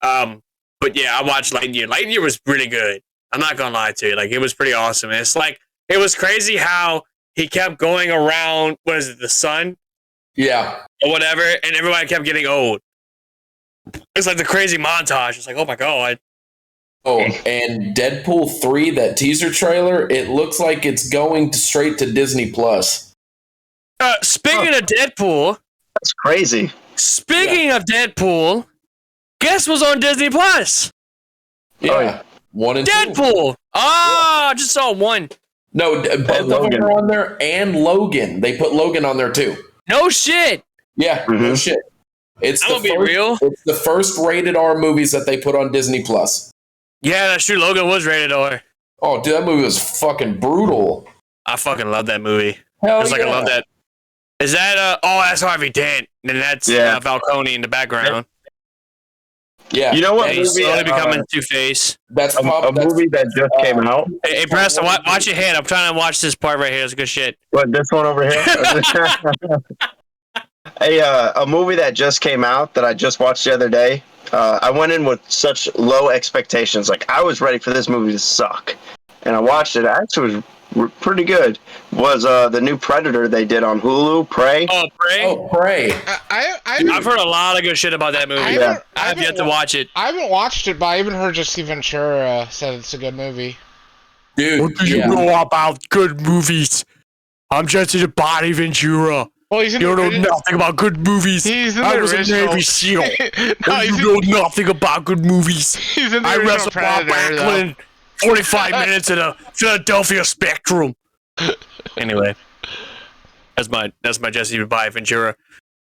[SPEAKER 1] But yeah, I watched Lightyear. Lightyear was really good. I'm not gonna lie to you. Like, it was pretty awesome. And it's like, it was crazy how he kept going around, what is it, the sun?
[SPEAKER 4] Yeah.
[SPEAKER 1] Or whatever, and everybody kept getting old. It's like the crazy montage. It's like, oh my God.
[SPEAKER 4] Oh, and Deadpool 3, that teaser trailer, it looks like it's going straight to Disney Plus.
[SPEAKER 1] Speaking of Deadpool,
[SPEAKER 2] That's crazy.
[SPEAKER 1] speaking of Deadpool, guess what's on Disney Plus?
[SPEAKER 4] Yeah.
[SPEAKER 2] Oh, yeah.
[SPEAKER 4] 1 and 2.
[SPEAKER 1] Deadpool. I just saw one.
[SPEAKER 4] No, both of
[SPEAKER 2] Logan.
[SPEAKER 4] them are on there, and Logan. They put Logan on there too.
[SPEAKER 1] No shit.
[SPEAKER 4] Yeah, no
[SPEAKER 2] Mhm.
[SPEAKER 4] shit. It's
[SPEAKER 1] I'm
[SPEAKER 4] the
[SPEAKER 1] gonna be real.
[SPEAKER 4] It's the first rated R movies that they put on Disney Plus.
[SPEAKER 1] Yeah, that's true. Logan was rated R.
[SPEAKER 4] Oh, dude, that movie was fucking brutal.
[SPEAKER 1] I fucking love that movie.
[SPEAKER 4] Hell
[SPEAKER 1] It's like,
[SPEAKER 4] yeah.
[SPEAKER 1] I love that. Is that, that's Harvey Dent. And that's
[SPEAKER 2] Yeah.
[SPEAKER 1] Falcone in the background.
[SPEAKER 4] Yeah,
[SPEAKER 2] You know what
[SPEAKER 1] Yeah, he's
[SPEAKER 2] movie?
[SPEAKER 1] slowly becoming Two-Face.
[SPEAKER 4] that's
[SPEAKER 2] a
[SPEAKER 4] probably
[SPEAKER 2] movie that just came out.
[SPEAKER 1] Hey, Preston, watch your head. I'm trying to watch this part right here. It's good shit.
[SPEAKER 2] What, this one over here? A movie that just came out that I just watched the other day. I went in with such low expectations. Like, I was ready for this movie to suck. And I watched it. It actually was pretty good. Was the new Predator they did on Hulu, Prey.
[SPEAKER 1] Oh, Bray?
[SPEAKER 4] Oh, Prey.
[SPEAKER 1] I've heard a lot of good shit about that movie.
[SPEAKER 2] Yeah.
[SPEAKER 1] I have yet to watch it.
[SPEAKER 3] I haven't watched it, but I even heard Jesse Ventura said it's a good movie.
[SPEAKER 4] Dude, yeah.
[SPEAKER 1] know about good movies? I'm Jesse the Body Ventura.
[SPEAKER 3] Well, he's in
[SPEAKER 1] You
[SPEAKER 3] the
[SPEAKER 1] don't know nothing about good movies.
[SPEAKER 3] He's in
[SPEAKER 1] I
[SPEAKER 3] the
[SPEAKER 1] was
[SPEAKER 3] original.
[SPEAKER 1] a Navy SEAL.
[SPEAKER 3] No,
[SPEAKER 1] You know nothing about good movies.
[SPEAKER 3] he's in the
[SPEAKER 1] I
[SPEAKER 3] original
[SPEAKER 1] wrestled Bob
[SPEAKER 3] Predator, though.
[SPEAKER 1] Backlund 45 minutes in a Philadelphia Spectrum. Anyway, that's my Jesse Bye Ventura.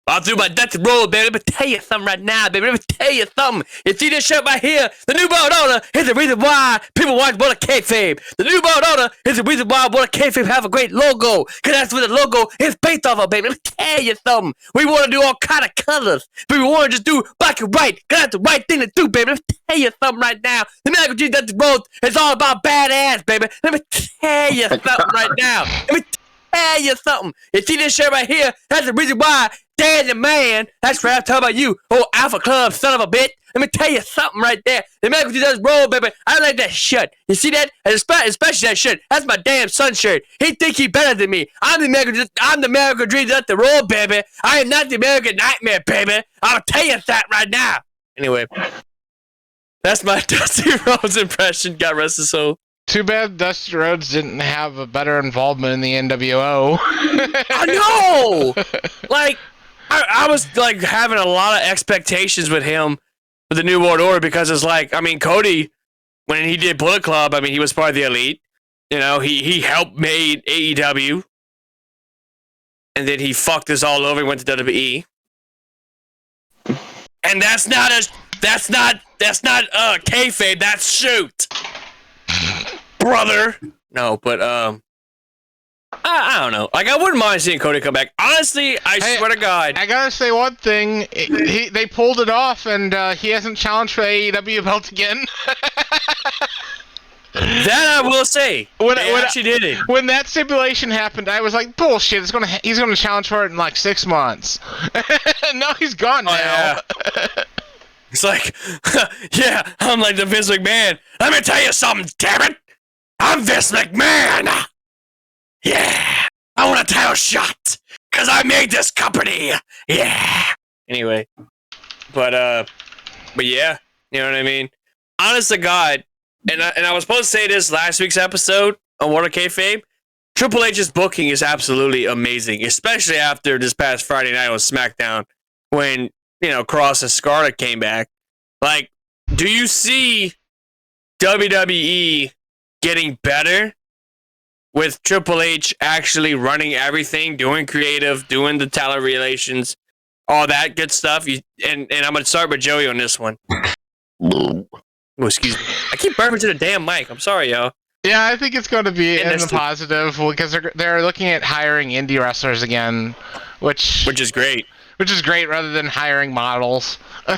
[SPEAKER 1] I'll do my death roll, baby. Let me tell you something right now, baby. Let me tell you something. You see this shirt right here? The new world order is the reason why people watch World of Kayfabe. The new world order is the reason why World of Kayfabe have a great logo. Because that's what the logo is based off of, baby. Let me tell you something. We want to do all kind of colors. But we want to just do black and white. Because that's the right thing to do, baby. Let me tell you something right now. The American G Death Road is all about badass, baby. Let me tell you something right now. Let me tell you something. You see this shirt right here? That's the reason why Dan the man. That's right. I'm talking about you, oh Alpha Club son of a bitch. Let me tell you something right there. The American Dream does roll, baby. I like that shirt. You see that? And especially that shirt. That's my damn son shirt. He think he better than me. I'm the American Dream does the roll, baby. I am not the American Nightmare, baby. I'll tell you that right now. Anyway, that's my Dusty Rhodes impression. God rest his soul.
[SPEAKER 3] Too bad Dusty Rhodes didn't have a better involvement in the NWO.
[SPEAKER 1] I know. Like, I was like having a lot of expectations with him for the New World Order because it's like, I mean, Cody, when he did Bullet Club, I mean, he was part of the Elite. You know, he helped made AEW, and then he fucked us all over and went to WWE. And that's not kayfabe. That's shoot, brother. No, but I don't know. Like, I wouldn't mind seeing Cody come back. Honestly, I swear to God.
[SPEAKER 3] I gotta say one thing. They pulled it off, and he hasn't challenged for the AEW belt again.
[SPEAKER 1] That I will say. They actually did it.
[SPEAKER 3] When that stipulation happened, I was like, bullshit. He's gonna challenge for it in like 6 months. No, he's gone now.
[SPEAKER 1] Yeah. It's like, yeah, I'm like the Vince McMahon. Let me tell you something, damn it. I'm Vince McMahon. Yeah, I want a title shot because I made this company. Yeah. Anyway, but yeah, you know what I mean. Honest to God, and I was supposed to say this last week's episode on What a Kayfabe. Triple H's booking is absolutely amazing, especially after this past Friday night on SmackDown when Cross and Scarlet came back. Like, do you see WWE getting better with Triple H actually running everything, doing creative, doing the talent relations, all that good stuff? And I'm going to start with Joey on this one. Oh, excuse me. I keep burping to the damn mic. I'm sorry, y'all.
[SPEAKER 3] Yeah, I think it's going to be in the positive because they're looking at hiring indie wrestlers again, which is great. Which is great rather than hiring models or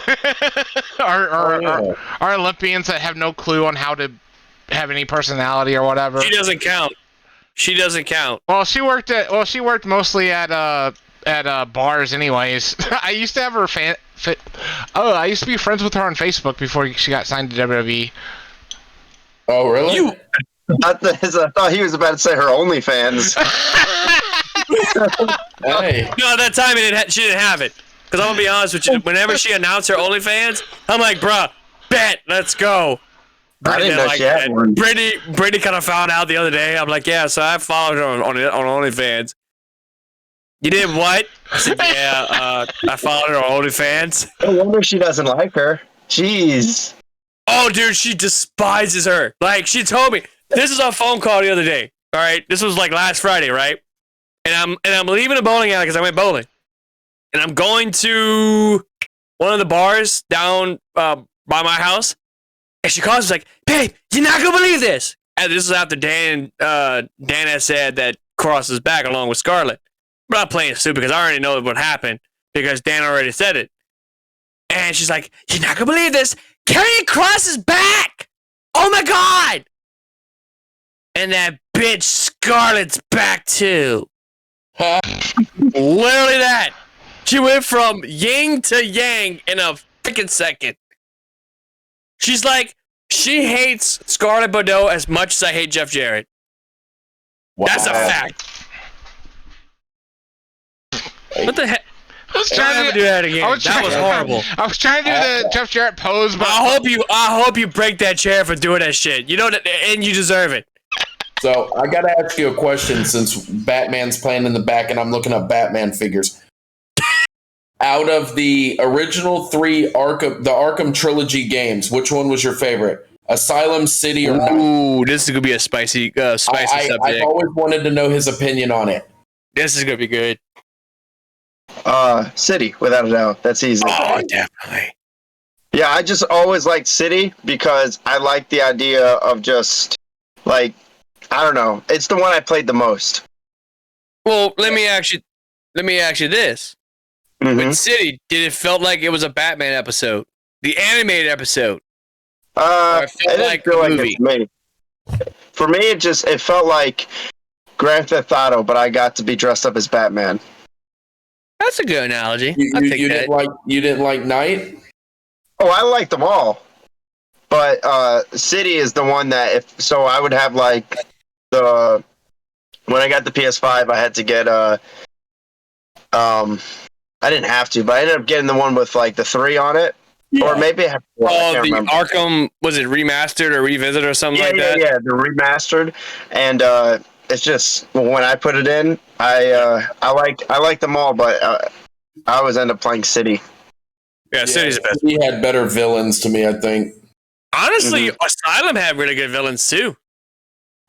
[SPEAKER 3] Olympians that have no clue on how to have any personality or whatever.
[SPEAKER 1] She doesn't count.
[SPEAKER 3] Well, she worked mostly at bars anyways. I used to have her I used to be friends with her on Facebook before she got signed to WWE.
[SPEAKER 4] Oh, really?
[SPEAKER 2] I thought he was about to say her OnlyFans.
[SPEAKER 4] Hey.
[SPEAKER 1] No, at that time she didn't have it. Because I'm going to be honest with you, whenever she announced her OnlyFans, I'm like, bruh, bet, let's go.
[SPEAKER 2] I didn't know she had one.
[SPEAKER 1] Brittany kind of found out the other day. I'm like, yeah, so I followed her on OnlyFans. You did what? I said, yeah, I followed her on OnlyFans.
[SPEAKER 2] No wonder she doesn't like her. Jeez.
[SPEAKER 1] Oh, dude, she despises her. Like, she told me. This is a phone call the other day. All right, this was like last Friday, right? And I'm leaving the bowling alley because I went bowling, and I'm going to one of the bars down by my house. And she calls, she's like, babe, you're not going to believe this. And this is after Dan had said that Cross is back along with Scarlet. But I'm playing stupid because I already know what happened because Dan already said it. And she's like, you're not going to believe this. Karrion Kross is back. Oh, my God. And that bitch Scarlet's back, too. Literally that. She went from yin to yang in a freaking second. She's like, she hates Scarlet Bordeaux as much as I hate Jeff Jarrett. Wow. That's a fact. What the heck? I was trying to do that again. That was horrible.
[SPEAKER 3] I was trying to do the Jeff Jarrett pose, but
[SPEAKER 1] I hope you break that chair for doing that shit. You know that, and you deserve it.
[SPEAKER 4] So I gotta ask you a question since Batman's playing in the back and I'm looking up Batman figures. Out of the original 3 Arkham trilogy games, which one was your favorite? Asylum, City, or
[SPEAKER 1] Ooh, this is gonna be a spicy subject.
[SPEAKER 4] I've always wanted to know his opinion on it.
[SPEAKER 1] This is gonna be good.
[SPEAKER 2] City, without a doubt. That's easy.
[SPEAKER 1] Oh, definitely.
[SPEAKER 2] Yeah, I just always liked City because I like the idea of just like, I don't know. It's the one I played the most.
[SPEAKER 1] Well, let me ask you this.
[SPEAKER 2] Mm-hmm.
[SPEAKER 1] With City, did it felt like it was a Batman episode? The animated episode?
[SPEAKER 2] It didn't feel like it for me. For me, it felt like Grand Theft Auto, but I got to be dressed up as Batman.
[SPEAKER 1] That's a good analogy.
[SPEAKER 4] You,
[SPEAKER 1] I
[SPEAKER 4] you,
[SPEAKER 1] take
[SPEAKER 4] you
[SPEAKER 1] that.
[SPEAKER 4] didn't like Knight?
[SPEAKER 2] Oh, I like them all, but City is the one that I would have like the when I got the PS5, I had to get I didn't have to, but I ended up getting the one with like the 3 on it, or maybe I have. I can't
[SPEAKER 1] the
[SPEAKER 2] remember.
[SPEAKER 1] Arkham, was it remastered or revisited or something like that?
[SPEAKER 2] Yeah, the remastered, and it's just when I put it in, I like them all, but I always end up playing City.
[SPEAKER 1] Yeah, City's the best.
[SPEAKER 4] He had better villains to me, I think.
[SPEAKER 1] Honestly, Asylum had really good villains too.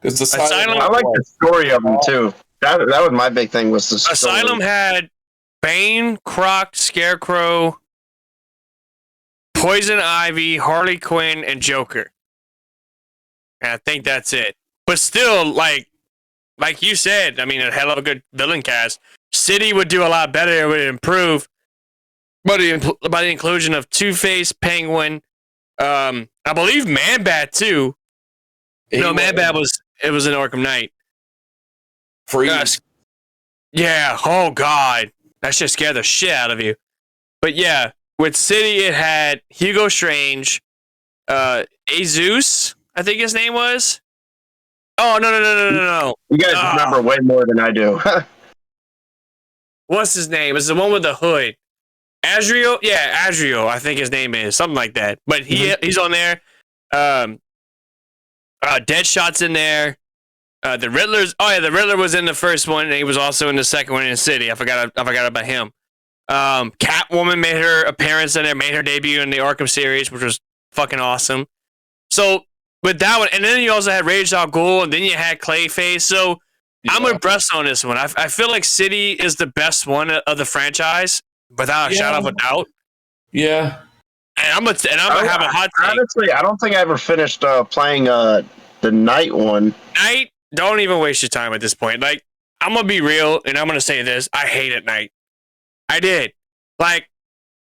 [SPEAKER 4] Because
[SPEAKER 1] Asylum-
[SPEAKER 2] I like the story of them too. That was my big thing was the story.
[SPEAKER 1] Asylum had Bane, Croc, Scarecrow, Poison Ivy, Harley Quinn, and Joker. And I think that's it. But still, like you said, I mean, a hell of a good villain cast. City would do a lot better. It would improve by the inclusion of Two-Face, Penguin, I believe Man-Bat too. Man-Bat was in Arkham Knight.
[SPEAKER 4] Freeze.
[SPEAKER 1] Yeah. Oh God, that shit scared the shit out of you. But yeah, with City, it had Hugo Strange, Azus, I think his name was. Oh no.
[SPEAKER 2] You guys remember way more than I do.
[SPEAKER 1] What's his name? It's the one with the hood. Azrael? Yeah, Azrael, I think his name is. Something like that. But he's on there. Deadshot's in there. The Riddler was in the first one, and he was also in the second one in the City. I forgot about him. Catwoman made her appearance in there, made her debut in the Arkham series, which was fucking awesome. So with that one, and then you also had Rage Al Ghul, and then you had Clayface. So I'm with Breslin on this one. I feel like City is the best one of the franchise, without a shadow of a doubt.
[SPEAKER 4] Yeah.
[SPEAKER 1] And I'm gonna have a hot take.
[SPEAKER 2] Honestly, I don't think I ever finished playing the Night one.
[SPEAKER 1] Night, don't even waste your time at this point. Like, I'm gonna be real, and I'm gonna say this: I hated Night. I did. Like,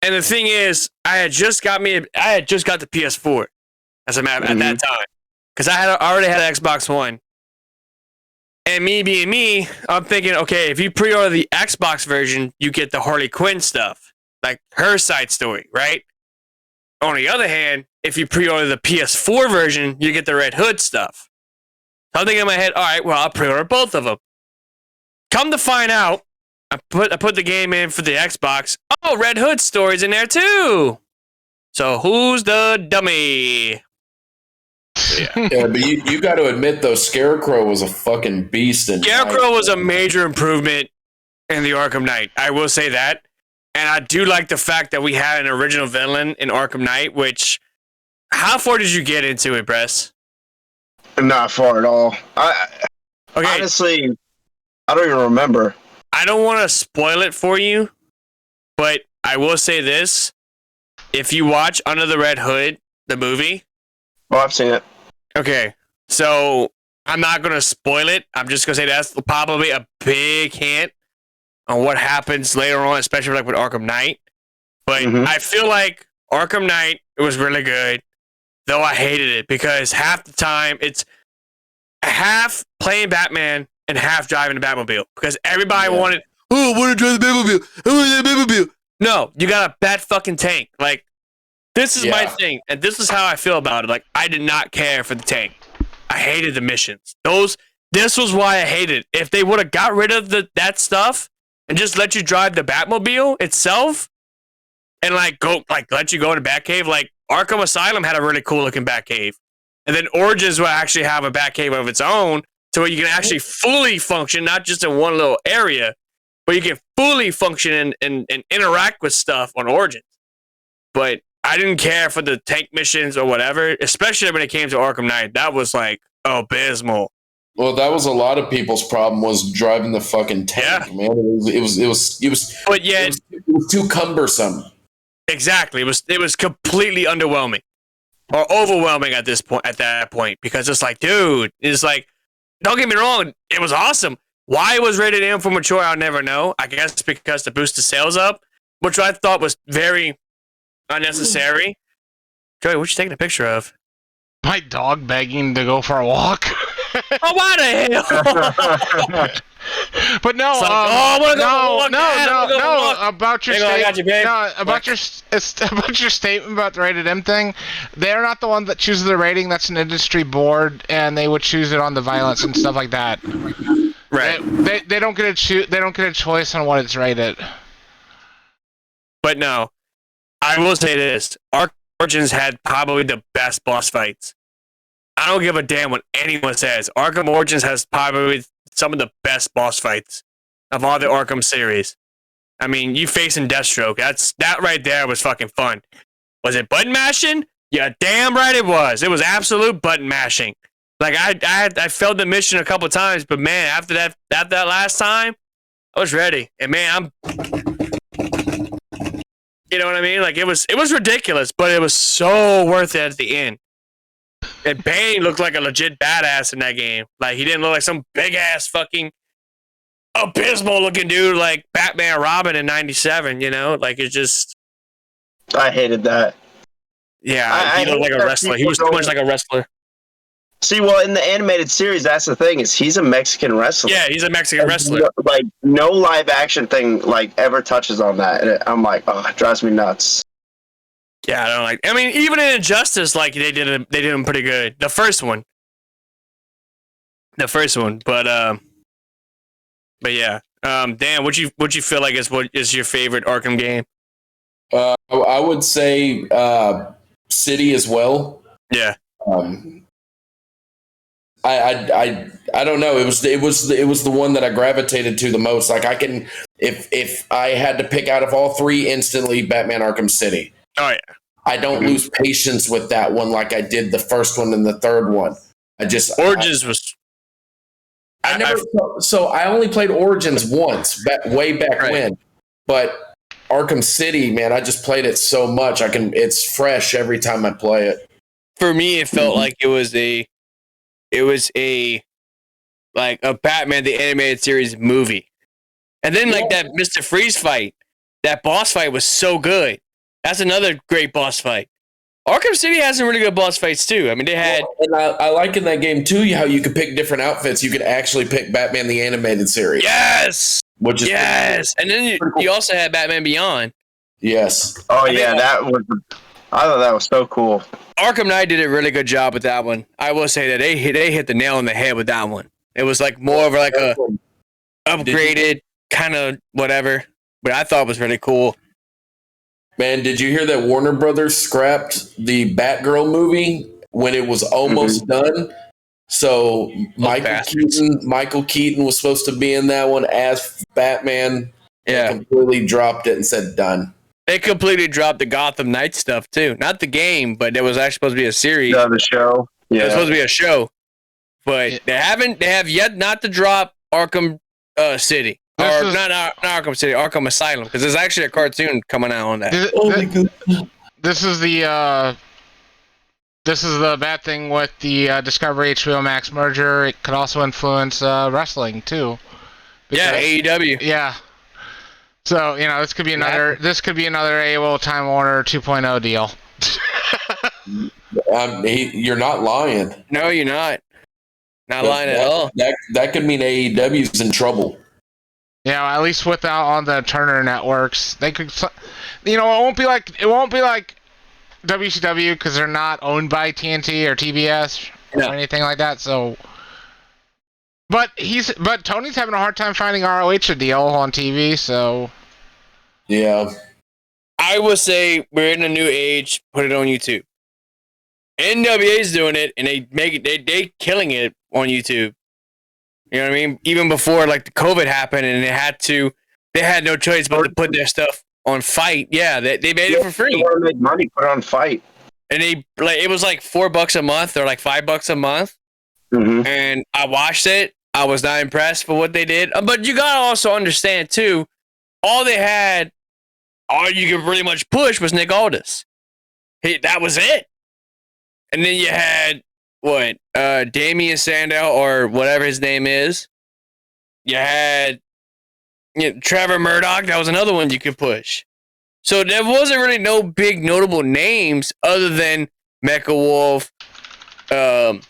[SPEAKER 1] and the thing is, I had just got the PS4 as a matter at that time, because I already had an Xbox One. And me being me, I'm thinking, okay, if you pre-order the Xbox version, you get the Harley Quinn stuff, like her side story, right? On the other hand, if you pre-order the PS4 version, you get the Red Hood stuff. So I'm thinking in my head, all right, well, I'll pre-order both of them. Come to find out, I put the game in for the Xbox. Oh, Red Hood story's in there too. So who's the dummy?
[SPEAKER 4] Yeah, but you got to admit though, Scarecrow was a fucking beast.
[SPEAKER 1] Scarecrow was a major improvement in the Arkham Knight. I will say that, and I do like the fact that we had an original villain in Arkham Knight. Which, how far did you get into it, Bress?
[SPEAKER 2] Not far at all. Honestly, I don't even remember.
[SPEAKER 1] I don't want to spoil it for you, but I will say this: if you watch Under the Red Hood, the movie.
[SPEAKER 2] Oh, I've seen it.
[SPEAKER 1] Okay, so I'm not going to spoil it. I'm just going to say that's probably a big hint on what happens later on, especially like with Arkham Knight. But I feel like Arkham Knight, it was really good, though I hated it because half the time it's half playing Batman and half driving the Batmobile because everybody wanted, oh, I want to drive the Batmobile. I want the Batmobile. No, you got a bat fucking tank. Like, this is my thing, and this is how I feel about it. Like, I did not care for the tank. I hated the missions. This was why I hated it. If they would have got rid of that stuff and just let you drive the Batmobile itself, and let you go in the Batcave, like Arkham Asylum had a really cool looking Batcave, and then Origins will actually have a Batcave of its own, so you can actually fully function, not just in one little area, but you can fully function and interact with stuff on Origins. But I didn't care for the tank missions or whatever, especially when it came to Arkham Knight. That was like abysmal.
[SPEAKER 4] Well, that was a lot of people's problem was driving the fucking tank, man. It was too cumbersome.
[SPEAKER 1] Exactly. It was completely underwhelming or overwhelming at that point, because it's like, dude, it's like, don't get me wrong, it was awesome. Why it was rated M for mature, I'll never know. I guess because to boost the sales up, which I thought was very unnecessary. Joey, what you taking a picture of?
[SPEAKER 3] My dog begging to go for a walk.
[SPEAKER 1] Oh, why the hell?
[SPEAKER 3] But no,
[SPEAKER 1] It's like, I wanna go look, Dad, I wanna go look.
[SPEAKER 3] About your
[SPEAKER 1] Hang on, I got you, babe.
[SPEAKER 3] about your statement about the rated M thing. They're not the one that chooses the rating. That's an industry board, and they would choose it on the violence and stuff like that.
[SPEAKER 1] Right.
[SPEAKER 3] They don't get they don't get a choice on what it's rated.
[SPEAKER 1] But no, I will say this: Arkham Origins had probably the best boss fights. I don't give a damn what anyone says. Arkham Origins has probably some of the best boss fights of all the Arkham series. I mean, you facing Deathstroke. That right there was fucking fun. Was it button mashing? Yeah, damn right it was. It was absolute button mashing. Like I failed the mission a couple times, but man, after that last time, I was ready. And man, you know what I mean? Like it was ridiculous, but it was so worth it at the end. And Bane looked like a legit badass in that game. Like he didn't look like some big ass fucking abysmal looking dude like Batman or Robin in '97. You know, like it's just.
[SPEAKER 2] I hated that.
[SPEAKER 1] Yeah, he looked like a wrestler. He was too much like a wrestler.
[SPEAKER 2] See, well, in the animated series, that's the thing, is he's a Mexican wrestler.
[SPEAKER 1] Yeah, he's a Mexican wrestler.
[SPEAKER 2] Like, no live action thing, like, ever touches on that. And I'm like, oh, it drives me nuts.
[SPEAKER 1] Yeah, I don't like. I mean, even in Injustice, like they did him pretty good. The first one, but yeah. Dan, what you feel like is your favorite Arkham game?
[SPEAKER 4] I would say City as well.
[SPEAKER 1] Yeah.
[SPEAKER 4] I don't know. It was the one that I gravitated to the most. Like I can, if I had to pick out of all three instantly, Batman Arkham City.
[SPEAKER 1] Oh yeah.
[SPEAKER 4] I don't lose patience with that one like I did the first one and the third one.
[SPEAKER 1] Origins was.
[SPEAKER 4] I only played Origins once, way back when. But Arkham City, man, I just played it so much. It's fresh every time I play it.
[SPEAKER 1] For me, it felt like it was a Batman the Animated Series movie, and then like that Mr. Freeze fight, that boss fight was so good. That's another great boss fight. Arkham City has some really good boss fights too. I mean, they had.
[SPEAKER 4] And I like in that game too how you could pick different outfits. You could actually pick Batman the Animated Series.
[SPEAKER 1] Yes.
[SPEAKER 4] Which is
[SPEAKER 1] and then you also had Batman Beyond.
[SPEAKER 4] Yes.
[SPEAKER 2] Oh yeah, I thought that was so cool.
[SPEAKER 1] Arkham Knight did a really good job with that one. I will say that they hit the nail on the head with that one. It was like more of like a upgraded kind of whatever, but I thought it was really cool.
[SPEAKER 4] Man, did you hear that Warner Brothers scrapped the Batgirl movie when it was almost done? So Michael Keaton was supposed to be in that one as Batman.
[SPEAKER 1] Yeah,
[SPEAKER 4] completely dropped it and said done.
[SPEAKER 1] They completely dropped the Gotham Knight stuff too. Not the game, but it was actually supposed to be a series.
[SPEAKER 2] No, the show. Yeah,
[SPEAKER 1] it was supposed to be a show, but they have yet not to drop Arkham City. Not Arkham City, Arkham Asylum, because there's actually a cartoon coming out on that.
[SPEAKER 3] This is the bad thing with the Discovery HBO Max merger. It could also influence wrestling too.
[SPEAKER 1] Yeah, AEW.
[SPEAKER 3] Yeah. So this could be another AOL Time Warner 2.0 deal.
[SPEAKER 4] You're not lying.
[SPEAKER 1] No, you're not. Not lying at all.
[SPEAKER 4] That could mean AEW's in trouble.
[SPEAKER 3] Yeah, at least without on the Turner networks, they could. It won't be like WCW because they're not owned by TNT or TBS or anything like that. So, but Tony's having a hard time finding ROH a deal on TV. So,
[SPEAKER 4] yeah,
[SPEAKER 1] I would say we're in a new age. Put it on YouTube. NWA's doing it, and they killing it on YouTube. You know what I mean? Even before like the COVID happened, and they had no choice but to put their stuff on Fight. Yeah, they made it for free.
[SPEAKER 2] They want to make money, put it on Fight,
[SPEAKER 1] and it was like $4 a month or like $5 a month.
[SPEAKER 2] Mm-hmm.
[SPEAKER 1] And I watched it. I was not impressed for what they did, but you gotta also understand too. All you could pretty much push was Nick Aldis. That was it. And then you had Damian Sandow or whatever his name is. You had Trevor Murdoch. That was another one you could push. So there wasn't really no big notable names other than Mecha Wolf, Beastia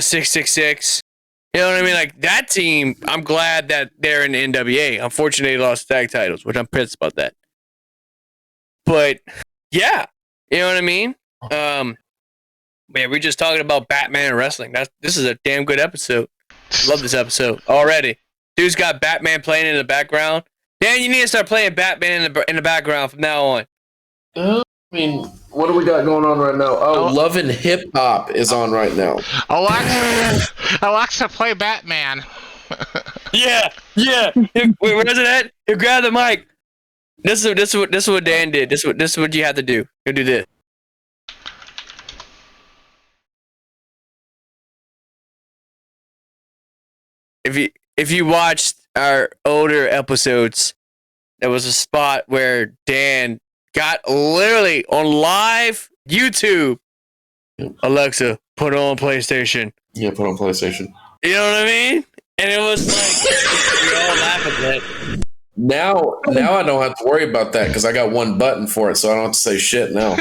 [SPEAKER 1] 666. You know what I mean? Like that team, I'm glad that they're in the NWA. Unfortunately, they lost tag titles, which I'm pissed about that. But yeah, you know what I mean? Man, we're just talking about Batman and wrestling. This is a damn good episode. Love this episode already. Dude's got Batman playing in the background. Dan, you need to start playing Batman in the background from now on.
[SPEAKER 4] I mean, what do we got going on right now? Oh, Love and Hip Hop is on right now.
[SPEAKER 3] Alexa, play Batman.
[SPEAKER 1] Yeah. Wait, where's it at? Here, grab the mic. This is what Dan did. This is what you have to do. You do this. If you watched our older episodes, there was a spot where Dan got literally on live YouTube. Alexa, put on PlayStation.
[SPEAKER 4] Yeah, put on PlayStation.
[SPEAKER 1] You know what I mean? And it was like we all laugh at that.
[SPEAKER 4] Now I don't have to worry about that because I got one button for it, so I don't have to say shit now.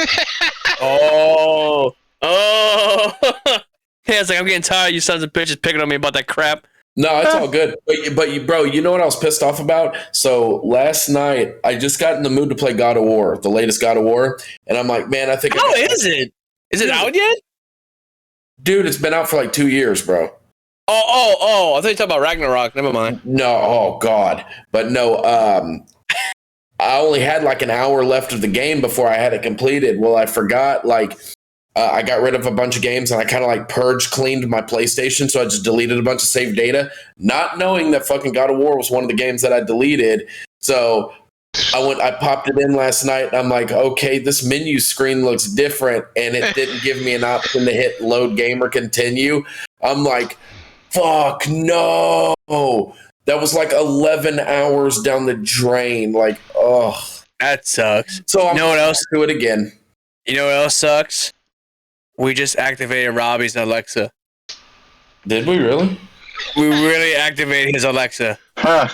[SPEAKER 1] Oh. Yeah, it's like I'm getting tired of you sons of bitches picking on me about that crap.
[SPEAKER 4] No, it's all good. But you, bro, you know what I was pissed off about? So last night, I just got in the mood to play God of War, the latest God of War, and I'm like, man, I think.
[SPEAKER 1] How is it? Is it out yet?
[SPEAKER 4] Dude, it's been out for like 2 years, bro.
[SPEAKER 1] Oh! I thought you were talking about Ragnarok. Never mind.
[SPEAKER 4] No, oh god, but no. I only had like an hour left of the game before I had it completed. Well, I forgot like. I got rid of a bunch of games and I kind of like cleaned my PlayStation. So I just deleted a bunch of saved data, not knowing that fucking God of War was one of the games that I deleted. So I popped it in last night and I'm like, okay, this menu screen looks different. And it didn't give me an option to hit load game or continue. I'm like, fuck no. That was like 11 hours down the drain. Like, oh,
[SPEAKER 1] that sucks.
[SPEAKER 4] So I'm
[SPEAKER 1] you know what else?
[SPEAKER 4] Do it again.
[SPEAKER 1] You know what else sucks? We just activated Robbie's Alexa.
[SPEAKER 4] Did we really?
[SPEAKER 1] We really activated his Alexa.
[SPEAKER 2] Huh.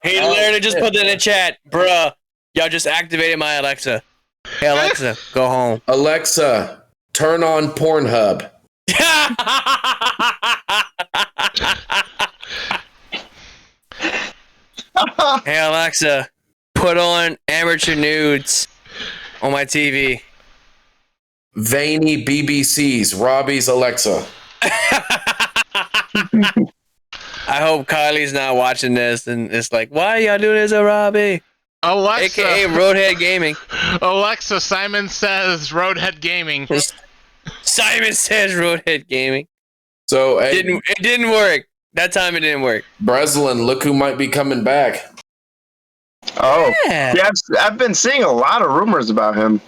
[SPEAKER 1] He literally just put that in the chat. Bruh, y'all just activated my Alexa. Hey, Alexa, go home.
[SPEAKER 4] Alexa, turn on Pornhub.
[SPEAKER 1] Hey, Alexa, put on amateur nudes on my TV.
[SPEAKER 4] Veiny BBCs, Robbie's Alexa.
[SPEAKER 1] I hope Kylie's not watching this and it's like, why are y'all doing this to Robbie?
[SPEAKER 3] Alexa.
[SPEAKER 1] AKA Roadhead Gaming.
[SPEAKER 3] Alexa, Simon says Roadhead Gaming.
[SPEAKER 1] Simon says Roadhead Gaming.
[SPEAKER 4] So
[SPEAKER 1] it didn't work. That time it didn't work.
[SPEAKER 4] Breslin, look who might be coming back.
[SPEAKER 2] Oh, yeah. I've been seeing a lot of rumors about him.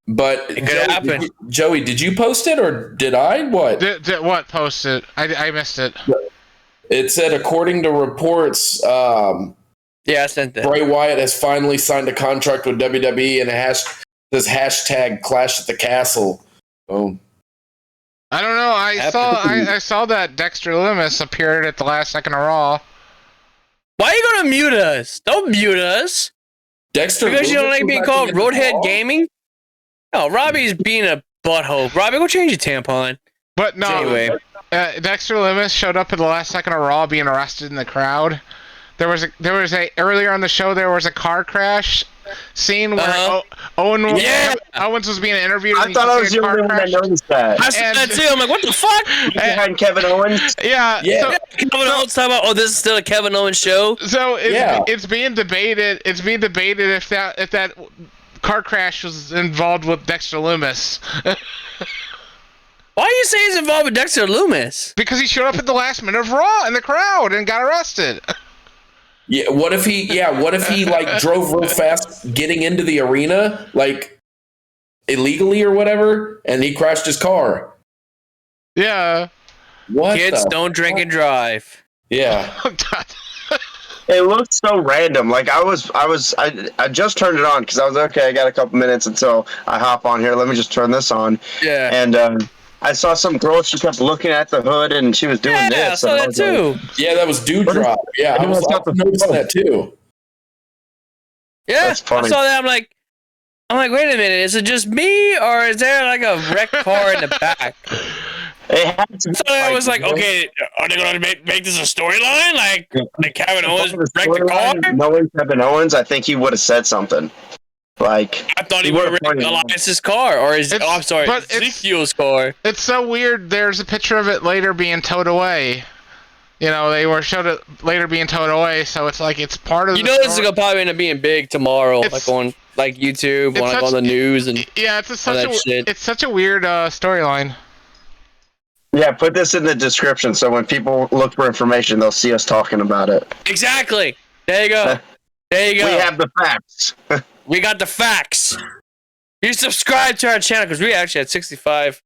[SPEAKER 4] But Joey, did you post it or did I? What?
[SPEAKER 3] What posted? I missed it.
[SPEAKER 4] It said, according to reports,
[SPEAKER 1] yeah, I sent that.
[SPEAKER 4] Bray Wyatt has finally signed a contract with WWE and this hashtag Clash at the Castle. Oh,
[SPEAKER 3] I don't know. I saw that Dexter Lumis appeared at the last second of Raw.
[SPEAKER 1] Why are you gonna mute us? Don't mute us.
[SPEAKER 4] Dexter,
[SPEAKER 1] because you don't like being called Roadhead Gaming. No, Robbie's being a butthole. Robbie, go change your tampon.
[SPEAKER 3] But no,
[SPEAKER 1] anyway,
[SPEAKER 3] Dexter Lumis showed up at the last second of Raw, being arrested in the crowd. There was a earlier on the show. There was a car crash scene where Owens was being interviewed.
[SPEAKER 2] I thought I was the only one that noticed that.
[SPEAKER 1] I saw that too. I'm like, what the fuck?
[SPEAKER 2] Behind Kevin Owens.
[SPEAKER 3] Yeah.
[SPEAKER 1] So, Kevin Owens talking about, this is still a Kevin Owens show.
[SPEAKER 3] So it's being debated. It's being debated if that car crash was involved with Dexter Lumis.
[SPEAKER 1] Why do you say he's involved with Dexter Lumis?
[SPEAKER 3] Because he showed up at the last minute of Raw in the crowd and got arrested.
[SPEAKER 4] Yeah, what if he like drove real fast getting into the arena, like illegally or whatever, and he crashed his car?
[SPEAKER 3] Yeah.
[SPEAKER 4] What?
[SPEAKER 1] Kids don't drink and drive.
[SPEAKER 4] Yeah.
[SPEAKER 2] It looked so random. Like I just turned it on because I was okay. I got a couple minutes until I hop on here. Let me just turn this on.
[SPEAKER 1] Yeah.
[SPEAKER 2] And I saw some girl. She kept looking at the hood and she was doing this.
[SPEAKER 1] I saw that too.
[SPEAKER 4] Yeah, that was Dewdrop. Yeah, I was noticing that too.
[SPEAKER 1] Yeah, I saw that. I'm like, wait a minute. Is it just me or is there like a wrecked car in the back?
[SPEAKER 2] It had to be,
[SPEAKER 1] So I was like, okay, are they going to make this a storyline? Like Kevin Owens wrecked the car?
[SPEAKER 2] Knowing Kevin Owens, I think he would have said something. Like,
[SPEAKER 1] I thought he would have wrecked Elias's car, or I'm sorry, Ezekiel's car.
[SPEAKER 3] It's so weird. There's a picture of it later being towed away. You know, they showed it later being towed away, so it's like it's part of.
[SPEAKER 1] You know, this is gonna probably end up being big tomorrow, like on YouTube, on the news, and
[SPEAKER 3] yeah, it's such a weird storyline.
[SPEAKER 2] Yeah, put this in the description so when people look for information, they'll see us talking about it.
[SPEAKER 1] Exactly. There you go. There you go.
[SPEAKER 2] We have the facts.
[SPEAKER 1] We got the facts. You subscribe to our channel because we actually had 65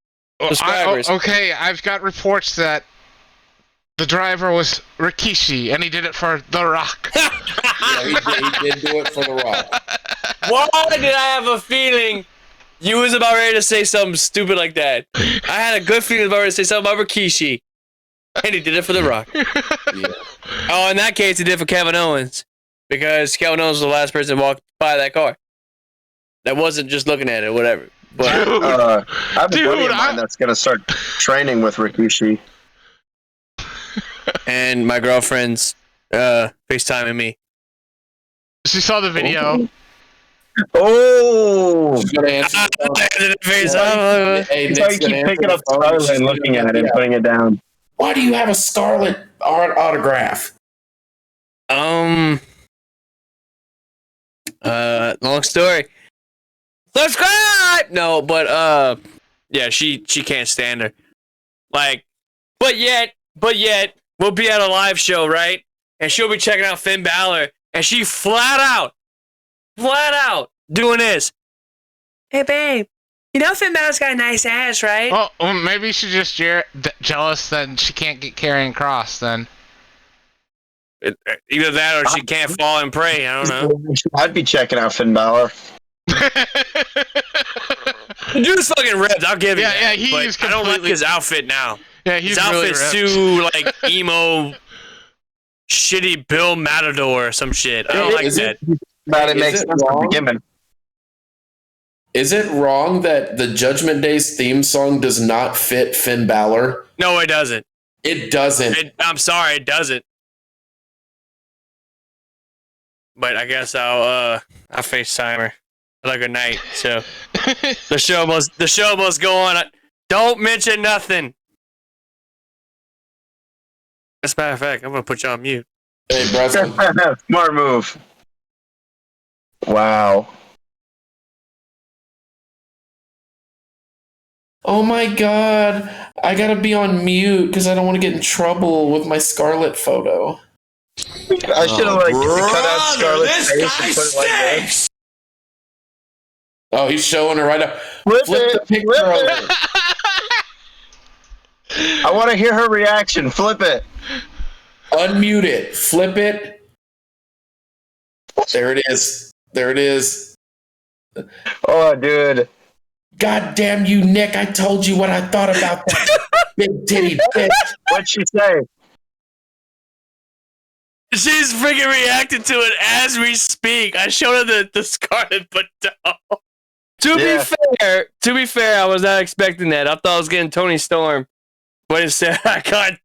[SPEAKER 1] subscribers.
[SPEAKER 3] Okay, I've got reports that the driver was Rikishi, and he did it for The Rock.
[SPEAKER 4] Yeah, he did do it for The Rock.
[SPEAKER 1] Why did I have a feeling you was about ready to say something stupid like that? I had a good feeling about ready to say something about Rikishi, and he did it for The Rock. Yeah. Oh, in that case, he did it for Kevin Owens, because Kevin Owens was the last person to walk by that car. That wasn't just looking at it, whatever. But,
[SPEAKER 2] I have a buddy of mine that's going to start training with Rikishi.
[SPEAKER 1] And my girlfriend's FaceTiming me.
[SPEAKER 3] She saw the video.
[SPEAKER 2] Oh!
[SPEAKER 4] Hey,
[SPEAKER 2] That's how you keep picking up Scarlet and looking at it and putting it down.
[SPEAKER 4] Why do you have a Scarlet autograph?
[SPEAKER 1] Long story. Subscribe! No, but yeah, she can't stand her. Like, but yet, we'll be at a live show, right? And she'll be checking out Finn Balor, and she flat out doing this. Hey, babe, you know Finn Balor's got a nice ass, right?
[SPEAKER 3] Well, maybe she's just jealous that she can't get Karrion Kross, then.
[SPEAKER 1] Either that or she can't fall and pray. I don't know.
[SPEAKER 2] I'd be checking out Finn Balor.
[SPEAKER 1] The dude's fucking ripped, I'll give you that.
[SPEAKER 3] Yeah, he is
[SPEAKER 1] I don't like his outfit now.
[SPEAKER 3] Yeah, he's
[SPEAKER 1] his outfit's
[SPEAKER 3] really
[SPEAKER 1] too, like, emo, shitty Bill Matador or some shit. I don't like that.
[SPEAKER 2] But it makes sense to begin with.
[SPEAKER 4] Is it wrong that the Judgment Day's theme song does not fit Finn Balor?
[SPEAKER 1] No, it doesn't.
[SPEAKER 4] It doesn't.
[SPEAKER 1] I'm sorry, it doesn't. But I guess I'll FaceTime her. Like a night, so the show must go on. Don't mention nothing. As a matter of fact, I'm gonna put you on mute.
[SPEAKER 4] Hey, Breslin.
[SPEAKER 2] Smart move. Wow.
[SPEAKER 4] Oh my god, I gotta be on mute because I don't want to get in trouble with my Scarlet photo.
[SPEAKER 2] I should have cut out Scarlet's face and put it like this.
[SPEAKER 4] Oh, he's showing her right now.
[SPEAKER 2] Flip the picture over. I want to hear her reaction. Flip it.
[SPEAKER 4] Unmute it. Flip it. There it is. There it is.
[SPEAKER 2] Oh, dude.
[SPEAKER 4] God damn you, Nick. I told you what I thought about that big titty bitch.
[SPEAKER 2] What'd she say?
[SPEAKER 1] She's freaking reacting to it as we speak. I showed her the Scarlet Bordeaux. To be fair, I was not expecting that. I thought I was getting Tony Storm, but instead I got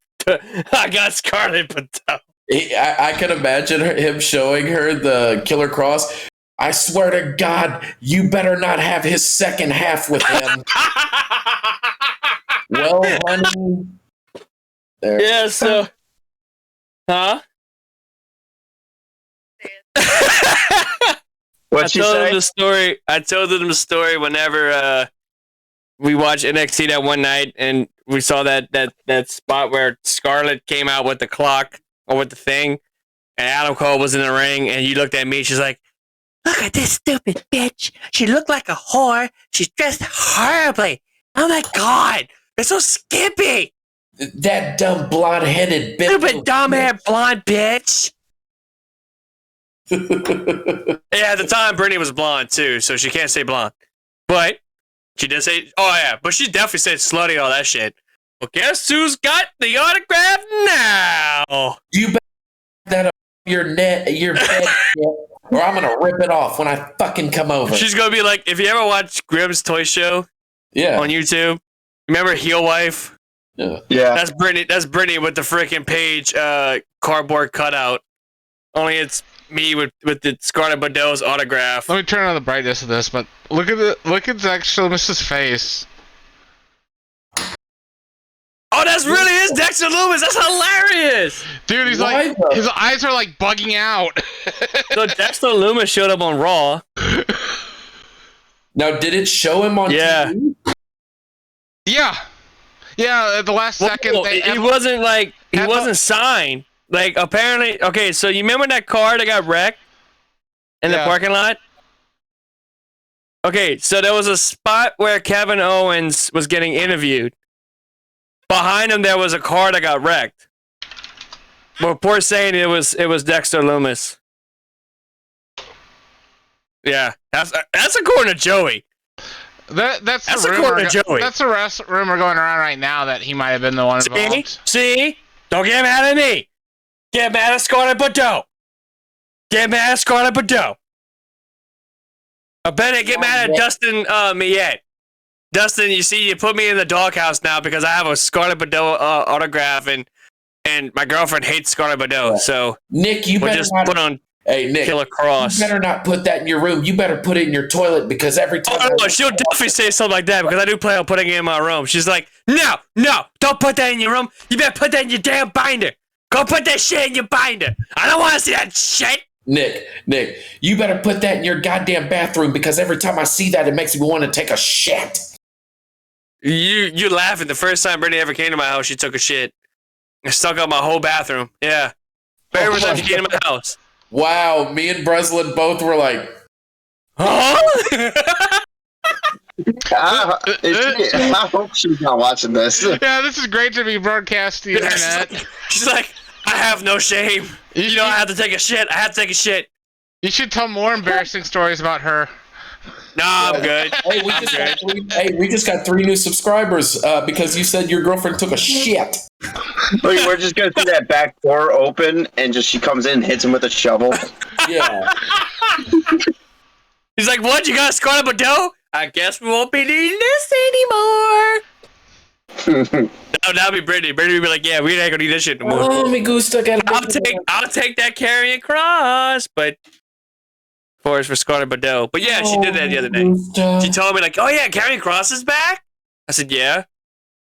[SPEAKER 1] Scarlet Bordeaux.
[SPEAKER 4] I can imagine him showing her the Killer Cross. I swear to God, you better not have his second half with him. Well, honey. There.
[SPEAKER 1] Yeah. So, huh?
[SPEAKER 2] What'd she say?
[SPEAKER 1] I told them the story whenever we watched NXT that one night, and we saw that spot where Scarlett came out with the clock or with the thing, and Adam Cole was in the ring, and you looked at me. She's like, "Look at this stupid bitch. She looked like a whore. She's dressed horribly. Oh my god, they're so skimpy.
[SPEAKER 4] That dumb blonde-headed bitch.
[SPEAKER 1] Stupid dumb-haired blonde bitch." Yeah, at the time, Brittany was blonde too, so she can't say blonde. But she did say, oh yeah, but she definitely said slutty and all that shit. Well, guess who's got the autograph now?
[SPEAKER 4] You better that on your bed, or I'm gonna rip it off when I fucking come over.
[SPEAKER 1] She's gonna be like, if you ever watch Grimm's Toy Show,
[SPEAKER 4] yeah,
[SPEAKER 1] on YouTube, remember Heel Wife?
[SPEAKER 2] Yeah.
[SPEAKER 1] That's Brittany. That's Brittany with the freaking page cardboard cutout. Only it's me with the Scarlet Bordeaux's autograph.
[SPEAKER 3] Let me turn on the brightness of this, but look at Dexter Loomis's face.
[SPEAKER 1] Oh, that's really is Dexter Loomis. That's hilarious,
[SPEAKER 3] dude. He's like, his eyes are like bugging out.
[SPEAKER 1] So Dexter Loomis showed up on Raw.
[SPEAKER 4] Now, did it show him on TV?
[SPEAKER 3] Yeah. Yeah, at the last second.
[SPEAKER 1] He wasn't like he wasn't signed. Like apparently, okay. So you remember that car that got wrecked in the parking lot? Okay, so there was a spot where Kevin Owens was getting interviewed. Behind him, there was a car that got wrecked. Reports saying it was Dexter Loomis. Yeah, that's according to Joey.
[SPEAKER 3] That's
[SPEAKER 1] according to Joey.
[SPEAKER 3] That's a rumor going around right now that he might have been the one involved.
[SPEAKER 1] See? Don't get mad at me. Get mad at Scarlet Bordeaux. Get mad at Scarlet Bordeaux. I bet I get mad at Dustin Miette. Dustin, you see, you put me in the doghouse now because I have a Scarlet Bordeaux autograph, and my girlfriend hates Scarlet Bordeaux. So
[SPEAKER 4] Nick, you better
[SPEAKER 1] just
[SPEAKER 4] not
[SPEAKER 1] put on.
[SPEAKER 4] Hey Nick,
[SPEAKER 1] Killer Cross.
[SPEAKER 4] You better not put that in your room. You better put it in your toilet because every time.
[SPEAKER 1] Oh, she'll definitely say something like that because I do plan on putting it in my room. She's like, no, don't put that in your room. You better put that in your damn binder. Go put that shit in your binder. I don't want to see that shit.
[SPEAKER 4] Nick, you better put that in your goddamn bathroom because every time I see that, it makes me want to take a shit.
[SPEAKER 1] You laughing. The first time Brittany ever came to my house, she took a shit. I stuck up my whole bathroom. Yeah. Very first time she came to my house.
[SPEAKER 4] Wow, me and Breslin both were like,
[SPEAKER 1] huh?
[SPEAKER 2] I hope she's not watching this.
[SPEAKER 3] Yeah, this is great to be broadcast to the internet.
[SPEAKER 1] She's like, I have no shame. You know, I have to take a shit. I have to take a shit.
[SPEAKER 3] You should tell more embarrassing stories about her.
[SPEAKER 1] Nah, I'm good.
[SPEAKER 4] Hey, we just got 3 new subscribers because you said your girlfriend took a shit.
[SPEAKER 2] Wait, we're just gonna see that back door open and just she comes in and hits him with a shovel.
[SPEAKER 4] Yeah.
[SPEAKER 1] He's like, what? You got a Scarlet Bordeaux? I guess we won't be needing this anymore. That'll be Brittany. Brittany will be like, yeah, we ain't gonna need this shit no more.
[SPEAKER 4] Oh, me gusta.
[SPEAKER 1] I'll take that carrying cross, but for Scarlet Bordeaux. But yeah, she did that the other day. She told me like, oh yeah, carrying cross is back. I said, yeah.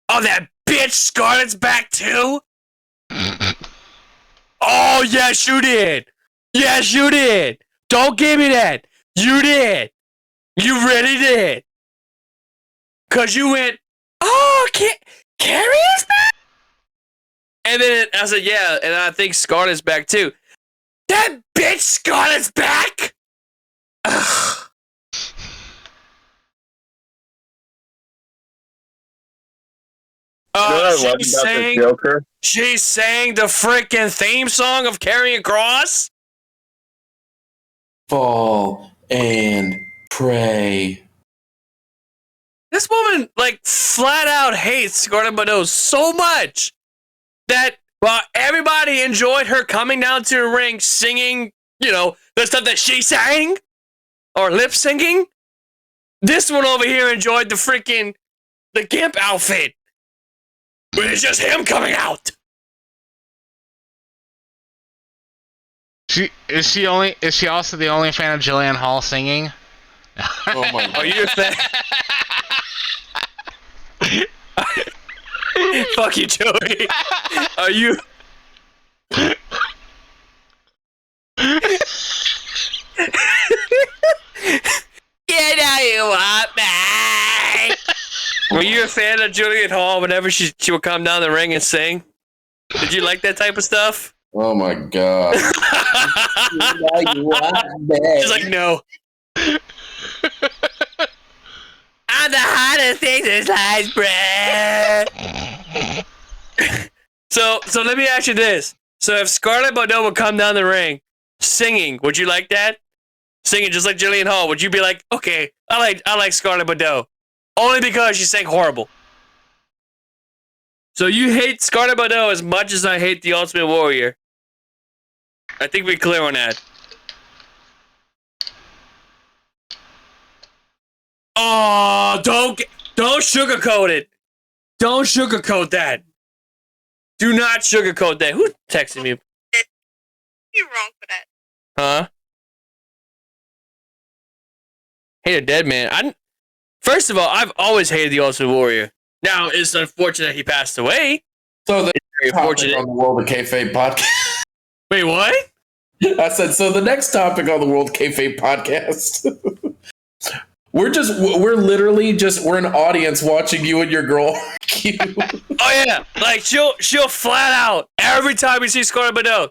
[SPEAKER 1] Oh, that bitch Scarlet's back too. Oh yes, you did. Yes, you did. Don't give me that. You did. You really did. Cause you went, oh, Carrie is back? And then I said, yeah, and I think Scarlet's back too. That bitch Scarlet's back? Ugh. She sang the freaking theme song of Carrying Cross?
[SPEAKER 4] Fall and pray.
[SPEAKER 1] This woman, like, flat out hates Scarlet Bordeaux so much that while everybody enjoyed her coming down to the ring singing, you know, the stuff that she sang or lip singing, this one over here enjoyed the gimp outfit. But it's just him coming out.
[SPEAKER 3] Is she also the only fan of Jillian Hall singing?
[SPEAKER 4] Oh my god.
[SPEAKER 1] Are you a fan? Fuck you, Joey. Are you? You know you want me. Were you a fan of Jillian Hall whenever she would come down the ring and sing? Did you like that type of stuff?
[SPEAKER 4] Oh my god.
[SPEAKER 1] She's like, no. I'm the hottest thing in sliced bread. So let me ask you this. So if Scarlet Bordeaux would come down the ring singing, would you like that? Singing just like Jillian Hall, would you be like, okay, I like Scarlet Bordeaux. Only because she sang horrible. So you hate Scarlet Bordeaux as much as I hate the Ultimate Warrior. I think we're clear on that. Oh, don't sugarcoat it. Don't sugarcoat that. Do not sugarcoat that. Who texted me?
[SPEAKER 6] You're wrong for that.
[SPEAKER 1] Huh? Hate a dead man. First of all, I've always hated the Ultimate Warrior. Now, it's unfortunate he passed away.
[SPEAKER 4] So the
[SPEAKER 1] Very
[SPEAKER 4] topic
[SPEAKER 1] fortunate.
[SPEAKER 4] on the World of Kayfabe podcast.
[SPEAKER 1] Wait, what?
[SPEAKER 4] I said, so the next topic on the World Kayfabe podcast. we're literally just, we're an audience watching you and your girl argue.
[SPEAKER 1] Oh yeah, like she'll flat out every time we see Scarlet Bordeaux.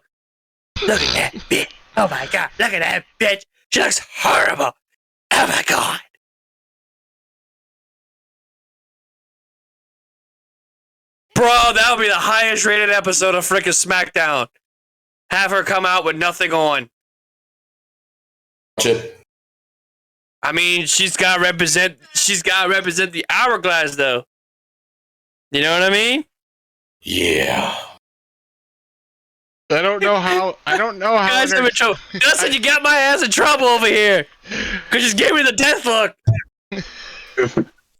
[SPEAKER 1] Look at that bitch. Oh my god, look at that bitch. She looks horrible. Oh my god. Bro, that would be the highest rated episode of frickin' SmackDown. Have her come out with nothing on.
[SPEAKER 4] Shit.
[SPEAKER 1] I mean, she's got to represent the hourglass though. You know what I mean?
[SPEAKER 4] Yeah.
[SPEAKER 3] I don't know how.
[SPEAKER 1] Guys, Justin, you got my ass in trouble over here. Cause you just gave me the death look.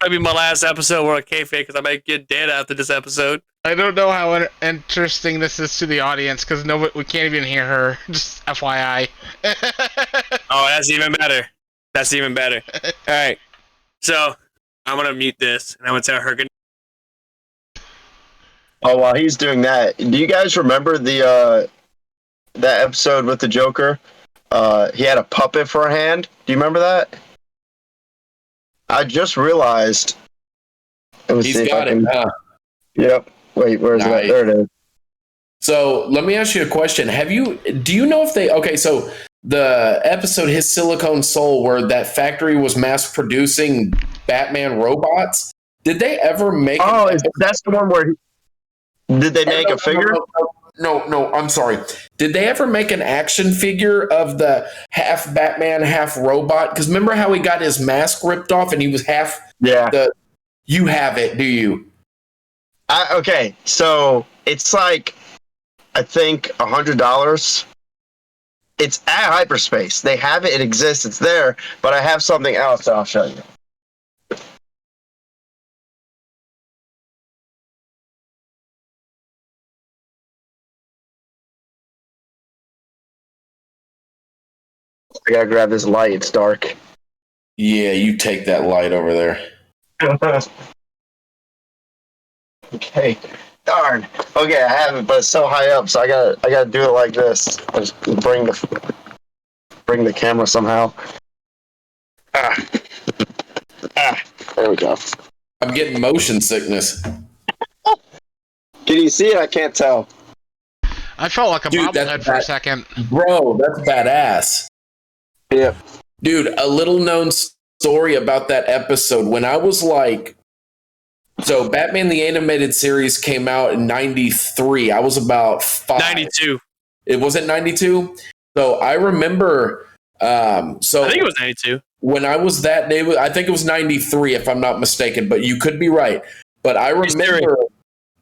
[SPEAKER 1] Might be my last episode where I kayfabe because I might get dead after this episode.
[SPEAKER 3] I don't know how interesting this is to the audience because we can't even hear her. Just FYI.
[SPEAKER 1] Oh, that's even better. That's even better. All right, so I'm gonna mute this and I'm gonna tell her good.
[SPEAKER 2] Oh, while he's doing that, do you guys remember that episode with the Joker? He had a puppet for a hand. Do you remember that? I just realized.
[SPEAKER 4] He's got it.
[SPEAKER 2] Yep. Wait, where is it? There it is.
[SPEAKER 4] So let me ask you a question. Do you know if they, okay, so the episode His Silicone Soul where that factory was mass producing Batman robots, did they ever make
[SPEAKER 2] that's the one where did they make a figure?
[SPEAKER 4] No, I'm sorry. Did they ever make an action figure of the half Batman, half robot? Because remember how he got his mask ripped off and he was half you have it, do you?
[SPEAKER 2] Okay, so it's like, I think $100. It's at Hyperspace. They have it. It exists. It's there. But I have something else that I'll show you. I gotta grab this light. It's dark.
[SPEAKER 4] Yeah, you take that light over there.
[SPEAKER 2] Okay. Darn. Okay, I have it, but it's so high up, so I gotta do it like this. I just bring the camera somehow. There we go.
[SPEAKER 4] I'm getting motion sickness.
[SPEAKER 2] Can you see it? I can't tell.
[SPEAKER 3] I felt like a bobblehead for a second.
[SPEAKER 4] Bro, that's badass.
[SPEAKER 2] Yep.
[SPEAKER 4] Dude, a little known story about that episode. When I was like, so Batman the Animated Series came out in 93. I was about 5.
[SPEAKER 1] 92.
[SPEAKER 4] It wasn't 92? So I remember, I think
[SPEAKER 1] it was 92.
[SPEAKER 4] When I was that day, I think it was 93 if I'm not mistaken, but you could be right. But I remember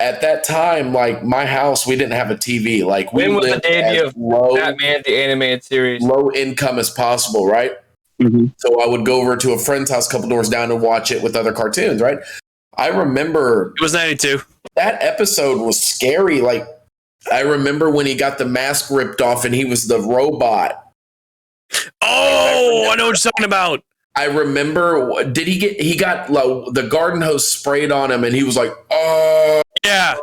[SPEAKER 4] at that time, like my house, we didn't have a TV. Like we lived
[SPEAKER 1] the debut of Batman the Animated Series?
[SPEAKER 4] Low income as possible, right?
[SPEAKER 2] Mm-hmm.
[SPEAKER 4] So I would go over to a friend's house a couple doors down and watch it with other cartoons, right? I remember
[SPEAKER 1] it was 92. That
[SPEAKER 4] episode was scary. Like I remember when he got the mask ripped off and he was the robot.
[SPEAKER 1] Oh, I know what you're talking about.
[SPEAKER 4] I remember, he got like, the garden hose sprayed on him and he was like,
[SPEAKER 1] yeah.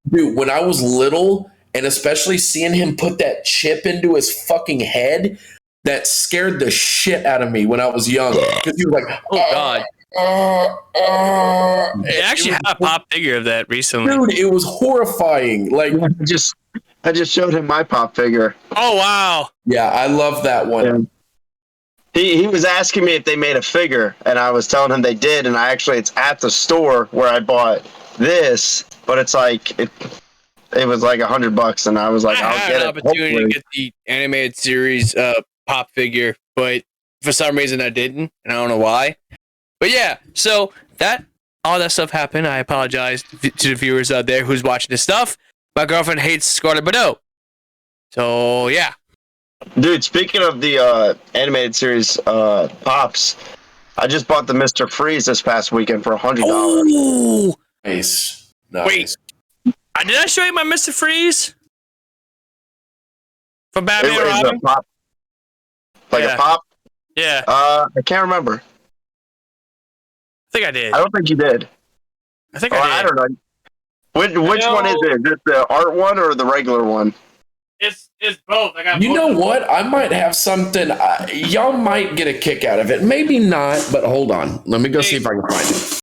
[SPEAKER 4] Dude, when I was little and especially seeing him put that chip into his fucking head, that scared the shit out of me when I was young. Because he was like,
[SPEAKER 1] oh God. They actually had a pop figure of that recently.
[SPEAKER 4] Dude, it was horrifying. Like
[SPEAKER 2] I just showed him my pop figure.
[SPEAKER 1] Oh wow.
[SPEAKER 4] Yeah, I love that one.
[SPEAKER 2] Yeah. He was asking me if they made a figure, and I was telling him they did, and it's at the store where I bought this, but it's like it was like $100, and I was like, I'll get it.
[SPEAKER 1] I had an opportunity to get the animated series pop figure, but for some reason I didn't, and I don't know why. But yeah, so all that stuff happened. I apologize to the viewers out there who's watching this stuff. My girlfriend hates Scarlet Bordeaux. So yeah.
[SPEAKER 2] Dude, speaking of the animated series pops, I just bought the Mr. Freeze this past weekend for $100.
[SPEAKER 1] Oh,
[SPEAKER 4] Nice.
[SPEAKER 1] wait. Did I show you my Mr. Freeze? From Batman
[SPEAKER 2] It was
[SPEAKER 1] Robin?
[SPEAKER 2] a pop. Like
[SPEAKER 1] Yeah.
[SPEAKER 2] a pop?
[SPEAKER 1] Yeah,
[SPEAKER 2] I can't remember.
[SPEAKER 1] I think I did.
[SPEAKER 2] I don't think you did.
[SPEAKER 1] I think
[SPEAKER 2] Or
[SPEAKER 1] I
[SPEAKER 2] I
[SPEAKER 1] did.
[SPEAKER 2] don't know. Which one is it? Is it the art one or the regular one?
[SPEAKER 1] It's both. I got
[SPEAKER 4] You know what? I might have something. Y'all might get a kick out of it. Maybe not, but hold on. Let me go see if I can find it.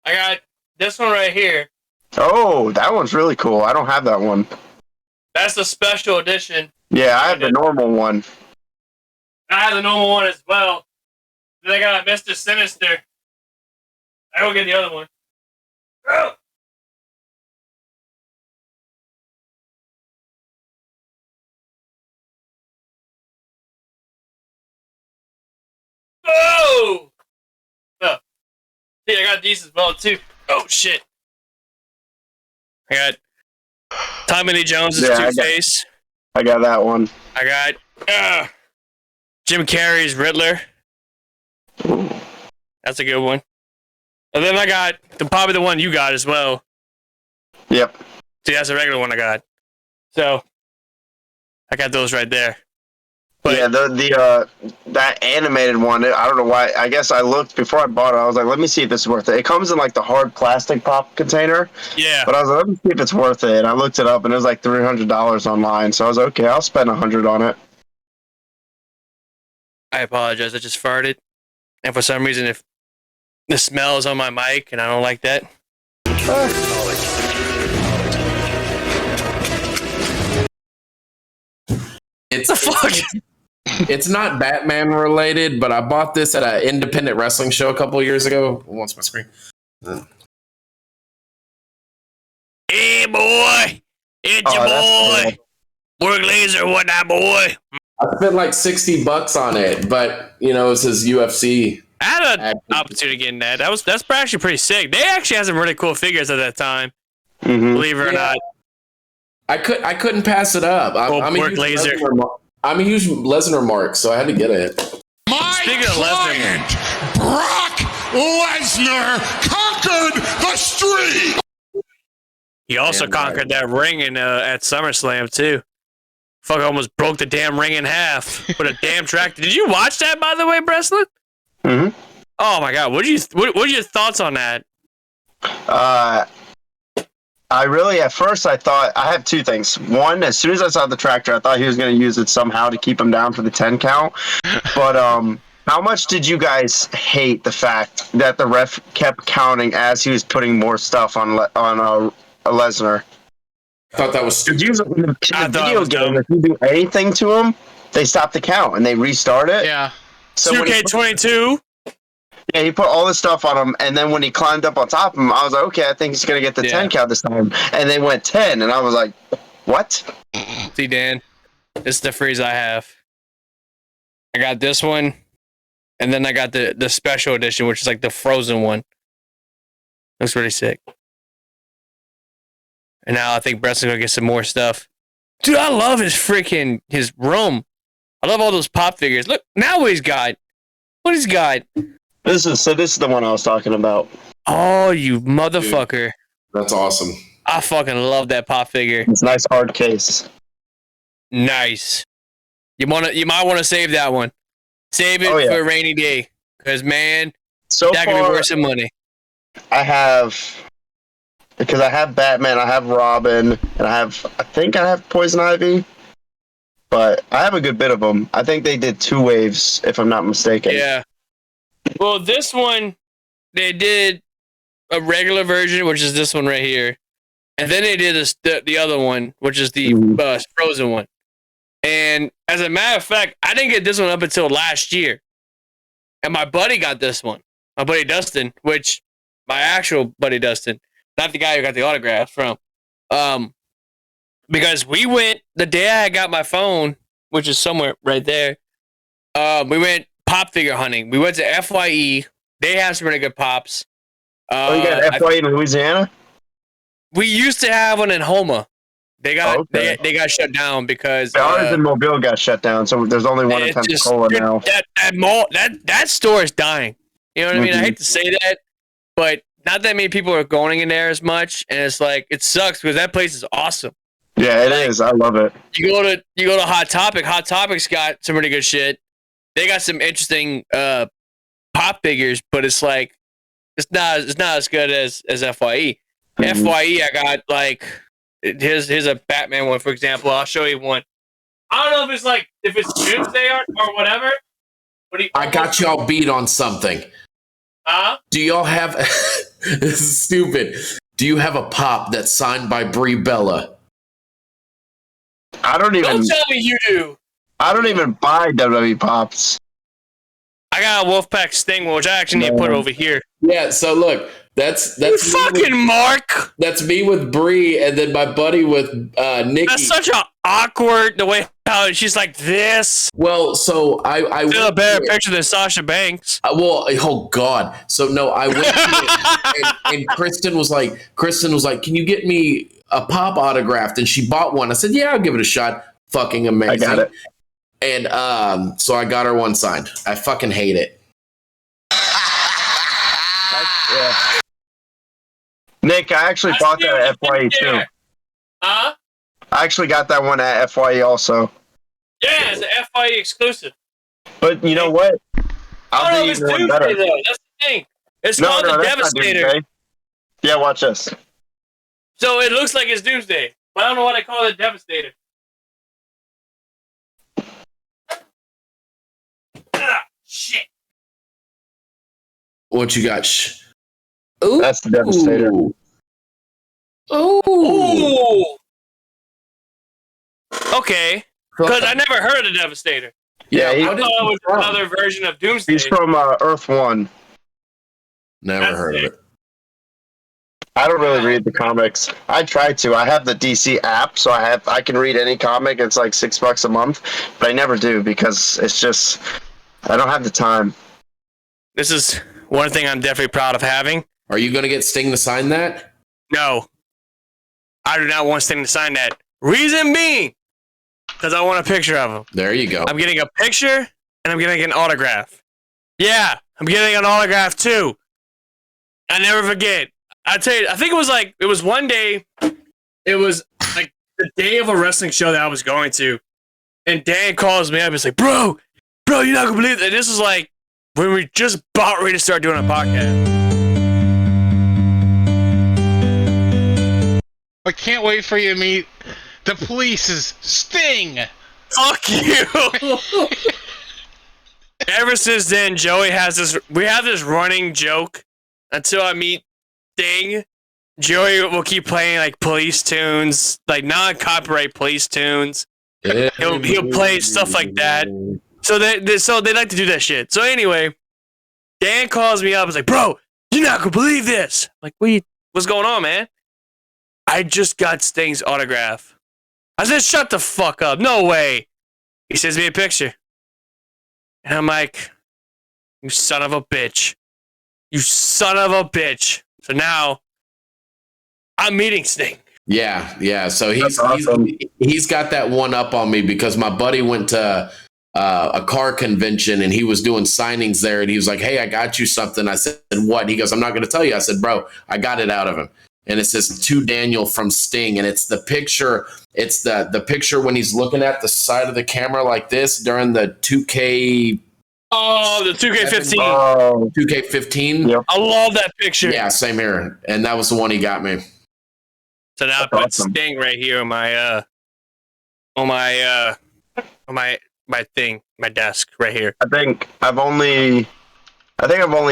[SPEAKER 1] I got this one right here.
[SPEAKER 2] Oh, that one's really cool. I don't have that one.
[SPEAKER 1] That's the special edition.
[SPEAKER 2] Yeah, I have the normal one.
[SPEAKER 1] I have the normal one as well. Then I got Mr. Sinister. I will get the other one. Oh! Oh! Oh. See, I got these as well, too. Oh, shit. I got Tommy Lee Jones' Two-Face.
[SPEAKER 2] I got that one.
[SPEAKER 1] I got Jim Carrey's Riddler. That's a good one. And then I got probably the one you got as well.
[SPEAKER 2] Yep.
[SPEAKER 1] See, that's a regular one I got. So I got those right there. But
[SPEAKER 2] yeah, that animated one. I don't know why. I guess I looked before I bought it. I was like, let me see if this is worth it. It comes in like the hard plastic pop container.
[SPEAKER 1] yeah,
[SPEAKER 2] But I was like, let me see if it's worth it. And I looked it up, and it was like $300 online. So I was like, okay, I'll spend $100 on it.
[SPEAKER 1] I apologize. I just farted, and for some reason, if the smell is on my mic, and I don't like that.
[SPEAKER 4] It's
[SPEAKER 1] The fuck?
[SPEAKER 4] It's not Batman related, but I bought this at an independent wrestling show a couple of years ago. What's my screen?
[SPEAKER 1] Hey, boy, it's your boy, Work Laser. What that boy?
[SPEAKER 4] I spent like $60 on it, but it says UFC.
[SPEAKER 1] I had an opportunity getting that. That's actually pretty sick. They actually had some really cool figures at that time.
[SPEAKER 2] Mm-hmm.
[SPEAKER 1] Believe it or not.
[SPEAKER 4] I couldn't pass it up. I'm a
[SPEAKER 1] Work
[SPEAKER 4] huge
[SPEAKER 1] Laser.
[SPEAKER 4] I'm a huge Lesnar mark, so I had to get it.
[SPEAKER 1] Speaking of Lesnar,
[SPEAKER 5] Brock Lesnar conquered the street.
[SPEAKER 1] he also
[SPEAKER 4] Damn
[SPEAKER 1] conquered that ring at SummerSlam too. Fuck, almost broke the damn ring in half with a damn tractor. Did you watch that, by the way, Breslin?
[SPEAKER 2] Mm-hmm.
[SPEAKER 1] Oh my god, what are your thoughts on that?
[SPEAKER 2] At first I thought, I have two things. One, as soon as I saw the tractor, I thought he was going to use it somehow to keep him down for the 10 count. But how much did you guys hate the fact that the ref kept counting as he was putting more stuff on Lesnar?
[SPEAKER 4] I thought that was stupid.
[SPEAKER 2] In the
[SPEAKER 1] I thought it
[SPEAKER 2] video
[SPEAKER 1] was
[SPEAKER 2] game,
[SPEAKER 1] dumb.
[SPEAKER 2] if you do anything to him, they stop the count and they restart it.
[SPEAKER 3] Yeah.
[SPEAKER 2] So when he put-
[SPEAKER 1] 2K22.
[SPEAKER 2] Yeah, he put all this stuff on him, and then when he climbed up on top of him, I was like, okay, I think he's going to get the 10 count this time. And they went 10, and I was like, what?
[SPEAKER 1] See, Dan, this is the freeze I have. I got this one, and then I got the special edition, which is like the frozen one. Looks really sick. And now I think Brett's gonna get some more stuff. Dude, I love his room. I love all those pop figures. Look, now what he's got. What he's got.
[SPEAKER 2] This is the one I was talking about.
[SPEAKER 1] Oh, you motherfucker.
[SPEAKER 4] That's awesome.
[SPEAKER 1] I fucking love that pop figure.
[SPEAKER 2] It's a nice hard case.
[SPEAKER 1] Nice. You might want to save that one. Save it for a rainy day. Because, man,
[SPEAKER 2] So
[SPEAKER 1] that
[SPEAKER 2] far,
[SPEAKER 1] could be worth some money.
[SPEAKER 2] I have Batman, I have Robin, and I think I have Poison Ivy. But I have a good bit of them. I think they did 2 waves, if I'm not mistaken.
[SPEAKER 1] Yeah. Well, this one, they did a regular version, which is this one right here. And then they did the other one, which is the frozen one. And as a matter of fact, I didn't get this one up until last year. And my buddy got this one. My buddy Dustin, which my actual buddy Dustin, not the guy who got the autograph from. Because we went the day I got my phone, which is somewhere right there. We went pop figure hunting. We went to FYE. They have some really good pops.
[SPEAKER 2] You got FYE in Louisiana?
[SPEAKER 1] We used to have one in Houma. They got they got shut down because
[SPEAKER 2] ours in Mobile got shut down, so there's only one in Pensacola now.
[SPEAKER 1] That store is dying. You know what I mean? I hate to say that, but not that many people are going in there as much, and it's like it sucks because that place is awesome.
[SPEAKER 2] Yeah, it is. I love it.
[SPEAKER 1] You go to Hot Topic. Hot Topic's got some really good shit. They got some interesting pop figures, but it's like it's not as good as FYE. FYE, I got like here's a Batman one, for example. I'll show you one. I don't know if it's Doomsday or whatever.
[SPEAKER 4] I got y'all beat on something. Do y'all have this is stupid. Do you have a pop that's signed by Brie Bella?
[SPEAKER 1] Don't tell me you do.
[SPEAKER 2] I don't even buy WWE pops.
[SPEAKER 1] I got a Wolfpack Sting one, which I actually need to put over here.
[SPEAKER 4] Yeah, so look, that's
[SPEAKER 1] Mark.
[SPEAKER 4] That's me with Brie, and then my buddy with Nikki.
[SPEAKER 1] That's such an awkward the way how she's like this.
[SPEAKER 4] Well, so I
[SPEAKER 1] still a better picture than Sasha Banks.
[SPEAKER 4] Oh God. So no, I went to and Kristen was like, can you get me a pop autographed? And she bought one. I said, yeah, I'll give it a shot. Fucking amazing.
[SPEAKER 2] I got it.
[SPEAKER 4] And so I got her one signed. I fucking hate it.
[SPEAKER 2] Yeah. Nick, I actually bought that at FYE too.
[SPEAKER 1] I
[SPEAKER 2] actually got that one at FYE also.
[SPEAKER 1] Yeah, it's an FYE exclusive.
[SPEAKER 2] But you know what?
[SPEAKER 1] I'll do even one better. Though. That's the thing. It's called the Devastator.
[SPEAKER 2] Yeah, watch this.
[SPEAKER 1] So it looks like it's Doomsday, but I don't know why they call it Devastator. Shit.
[SPEAKER 4] What you got? Ooh.
[SPEAKER 2] That's the Devastator.
[SPEAKER 1] Ooh. Okay. Because I never heard of the Devastator.
[SPEAKER 2] Yeah,
[SPEAKER 1] I thought it was another version of Doomsday.
[SPEAKER 2] He's from Earth 1.
[SPEAKER 4] Never heard of it.
[SPEAKER 2] I don't really read the comics. I try to. I have the DC app, so I can read any comic. It's like $6 a month, but I never do because it's just I don't have the time.
[SPEAKER 1] This is one thing I'm definitely proud of having.
[SPEAKER 4] Are you going to get Sting to sign that?
[SPEAKER 1] No. I do not want Sting to sign that. Reason being, because I want a picture of him.
[SPEAKER 4] There you go.
[SPEAKER 1] I'm getting a picture, and I'm getting an autograph. Yeah, I'm getting an autograph, too. I never forget. I tell you, I think it was one day, it was like the day of a wrestling show that I was going to, and Dan calls me up and he's like, bro, you're not going to believe that. This is like when we just about ready to start doing a podcast.
[SPEAKER 3] I can't wait for you to meet the police's Sting.
[SPEAKER 1] Fuck you. Ever since then, Joey we have this running joke until I meet Sting. Joey will keep playing like police tunes, like non-copyright police tunes. He'll play stuff like that. So they like to do that shit. So anyway, Dan calls me up. He's like, bro, you're not gonna believe this. I'm like, what's going on, man? I just got Sting's autograph. I said, shut the fuck up. No way. He sends me a picture. And I'm like, you son of a bitch. You son of a bitch. So now, I'm meeting Sting.
[SPEAKER 4] Yeah. So he's got that one up on me because my buddy went to a car convention and he was doing signings there. And he was like, hey, I got you something. I said, what? He goes, I'm not going to tell you. I said, bro, I got it out of him. And it says to Daniel from Sting. And it's the picture. It's the picture when he's looking at the side of the camera like this during the 2K.
[SPEAKER 1] Oh, the 2K15.
[SPEAKER 2] Oh,
[SPEAKER 4] 2K15.
[SPEAKER 2] Yep.
[SPEAKER 1] I love that picture.
[SPEAKER 4] Yeah, same here. And that was the one he got me.
[SPEAKER 1] So now I put Sting right here on my desk right here.
[SPEAKER 2] I think I've only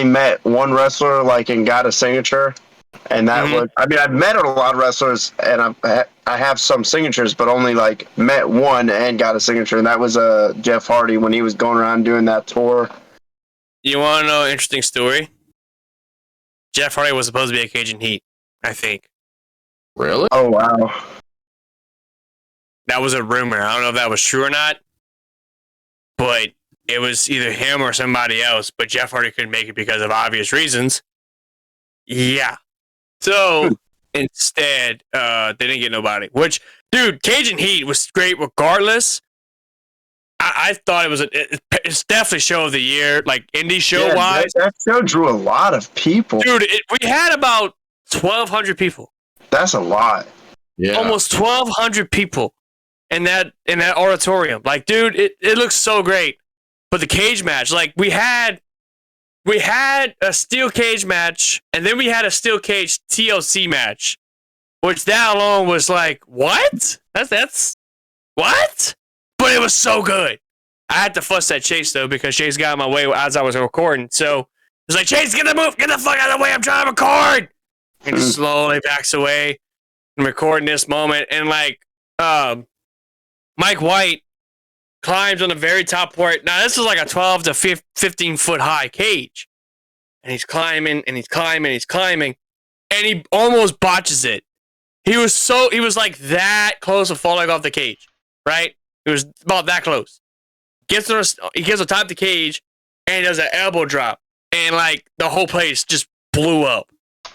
[SPEAKER 2] met one wrestler like and got a signature, and that was. I mean, I've met a lot of wrestlers, and I have some signatures, but only like met one and got a signature, and that was Jeff Hardy when he was going around doing that tour.
[SPEAKER 1] You want to know an interesting story? Jeff Hardy was supposed to be a Cajun Heat, I think.
[SPEAKER 4] Really?
[SPEAKER 2] Oh wow.
[SPEAKER 1] That was a rumor. I don't know if that was true or not, but it was either him or somebody else. But Jeff Hardy couldn't make it because of obvious reasons. Yeah. So instead, they didn't get nobody. Which Dude, Cajun Heat was great regardless. I thought it's definitely show of the year, like indie show wise.
[SPEAKER 2] That show drew a lot of people.
[SPEAKER 1] Dude, we had about 1,200 people.
[SPEAKER 2] That's a lot.
[SPEAKER 4] Yeah.
[SPEAKER 1] Almost 1,200 people in that auditorium. Like, dude, it looks so great. But the cage match, like we had a steel cage match, and then we had a steel cage TLC match, which that alone was like, what? That's what? But it was so good. I had to fuss at Chase though because Chase got in my way as I was recording. So it was like, Chase, get the fuck out of the way. I'm trying to record. And just slowly backs away and recording this moment. And like, Mike White climbs on the very top part. Now this is like a 12 to 15 foot high cage. And he's climbing and he's climbing and he's climbing. And he almost botches it. He was like that close to falling off the cage. Right? It was about that close. He gets on top of the cage and he does an elbow drop. And like the whole place just blew up.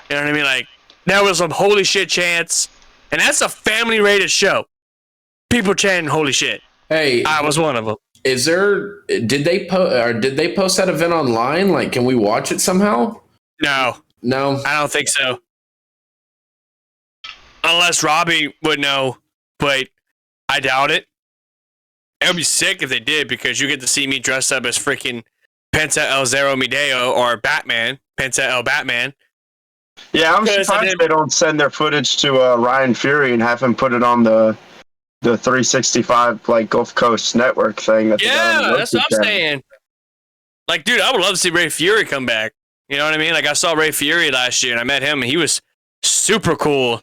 [SPEAKER 1] You know what I mean? Like there was some holy shit chants. And that's a family rated show. People chanting holy shit.
[SPEAKER 4] Hey,
[SPEAKER 1] I was one of them.
[SPEAKER 4] Did they post that event online? Like, can we watch it somehow?
[SPEAKER 1] No, I don't think so. Unless Robbie would know, but I doubt it. It would be sick if they did because you get to see me dressed up as freaking Penta El Zero Mideo or Batman, Penta El Batman.
[SPEAKER 2] Yeah, I'm surprised they don't send their footage to Ryan Fury and have him put it on the 365 like Gulf Coast network thing.
[SPEAKER 1] Yeah, that's what I'm saying. Like, dude, I would love to see Ray Fury come back. You know what I mean? Like, I saw Ray Fury last year and I met him and he was super cool.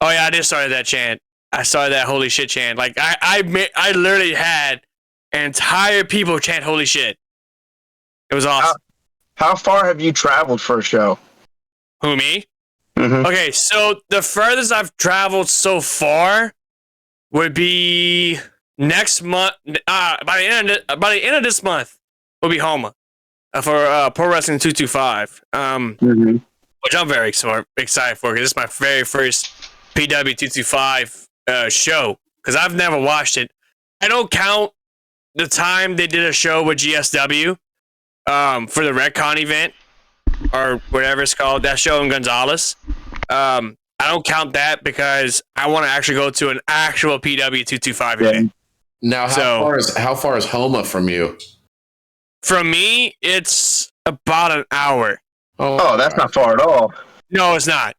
[SPEAKER 1] Oh yeah, I just started that chant. I started that holy shit chant. Like, I literally had entire people chant holy shit. It was awesome.
[SPEAKER 2] How far have you traveled for a show?
[SPEAKER 1] Who, me?
[SPEAKER 2] Mm-hmm.
[SPEAKER 1] Okay, so the furthest I've traveled so far would be next month. By the end of this month, will be Homa for Pro Wrestling 225. Which I'm very excited for because it's my very first PW 225 show. Because I've never watched it. I don't count the time they did a show with GSW for the Redcon event or whatever it's called. That show in Gonzales. I don't count that because I want to actually go to an actual PW 225 event.
[SPEAKER 4] Now, how far is Homa from you?
[SPEAKER 1] From me, it's about an hour.
[SPEAKER 2] Oh, that's not far at all.
[SPEAKER 1] No, it's not.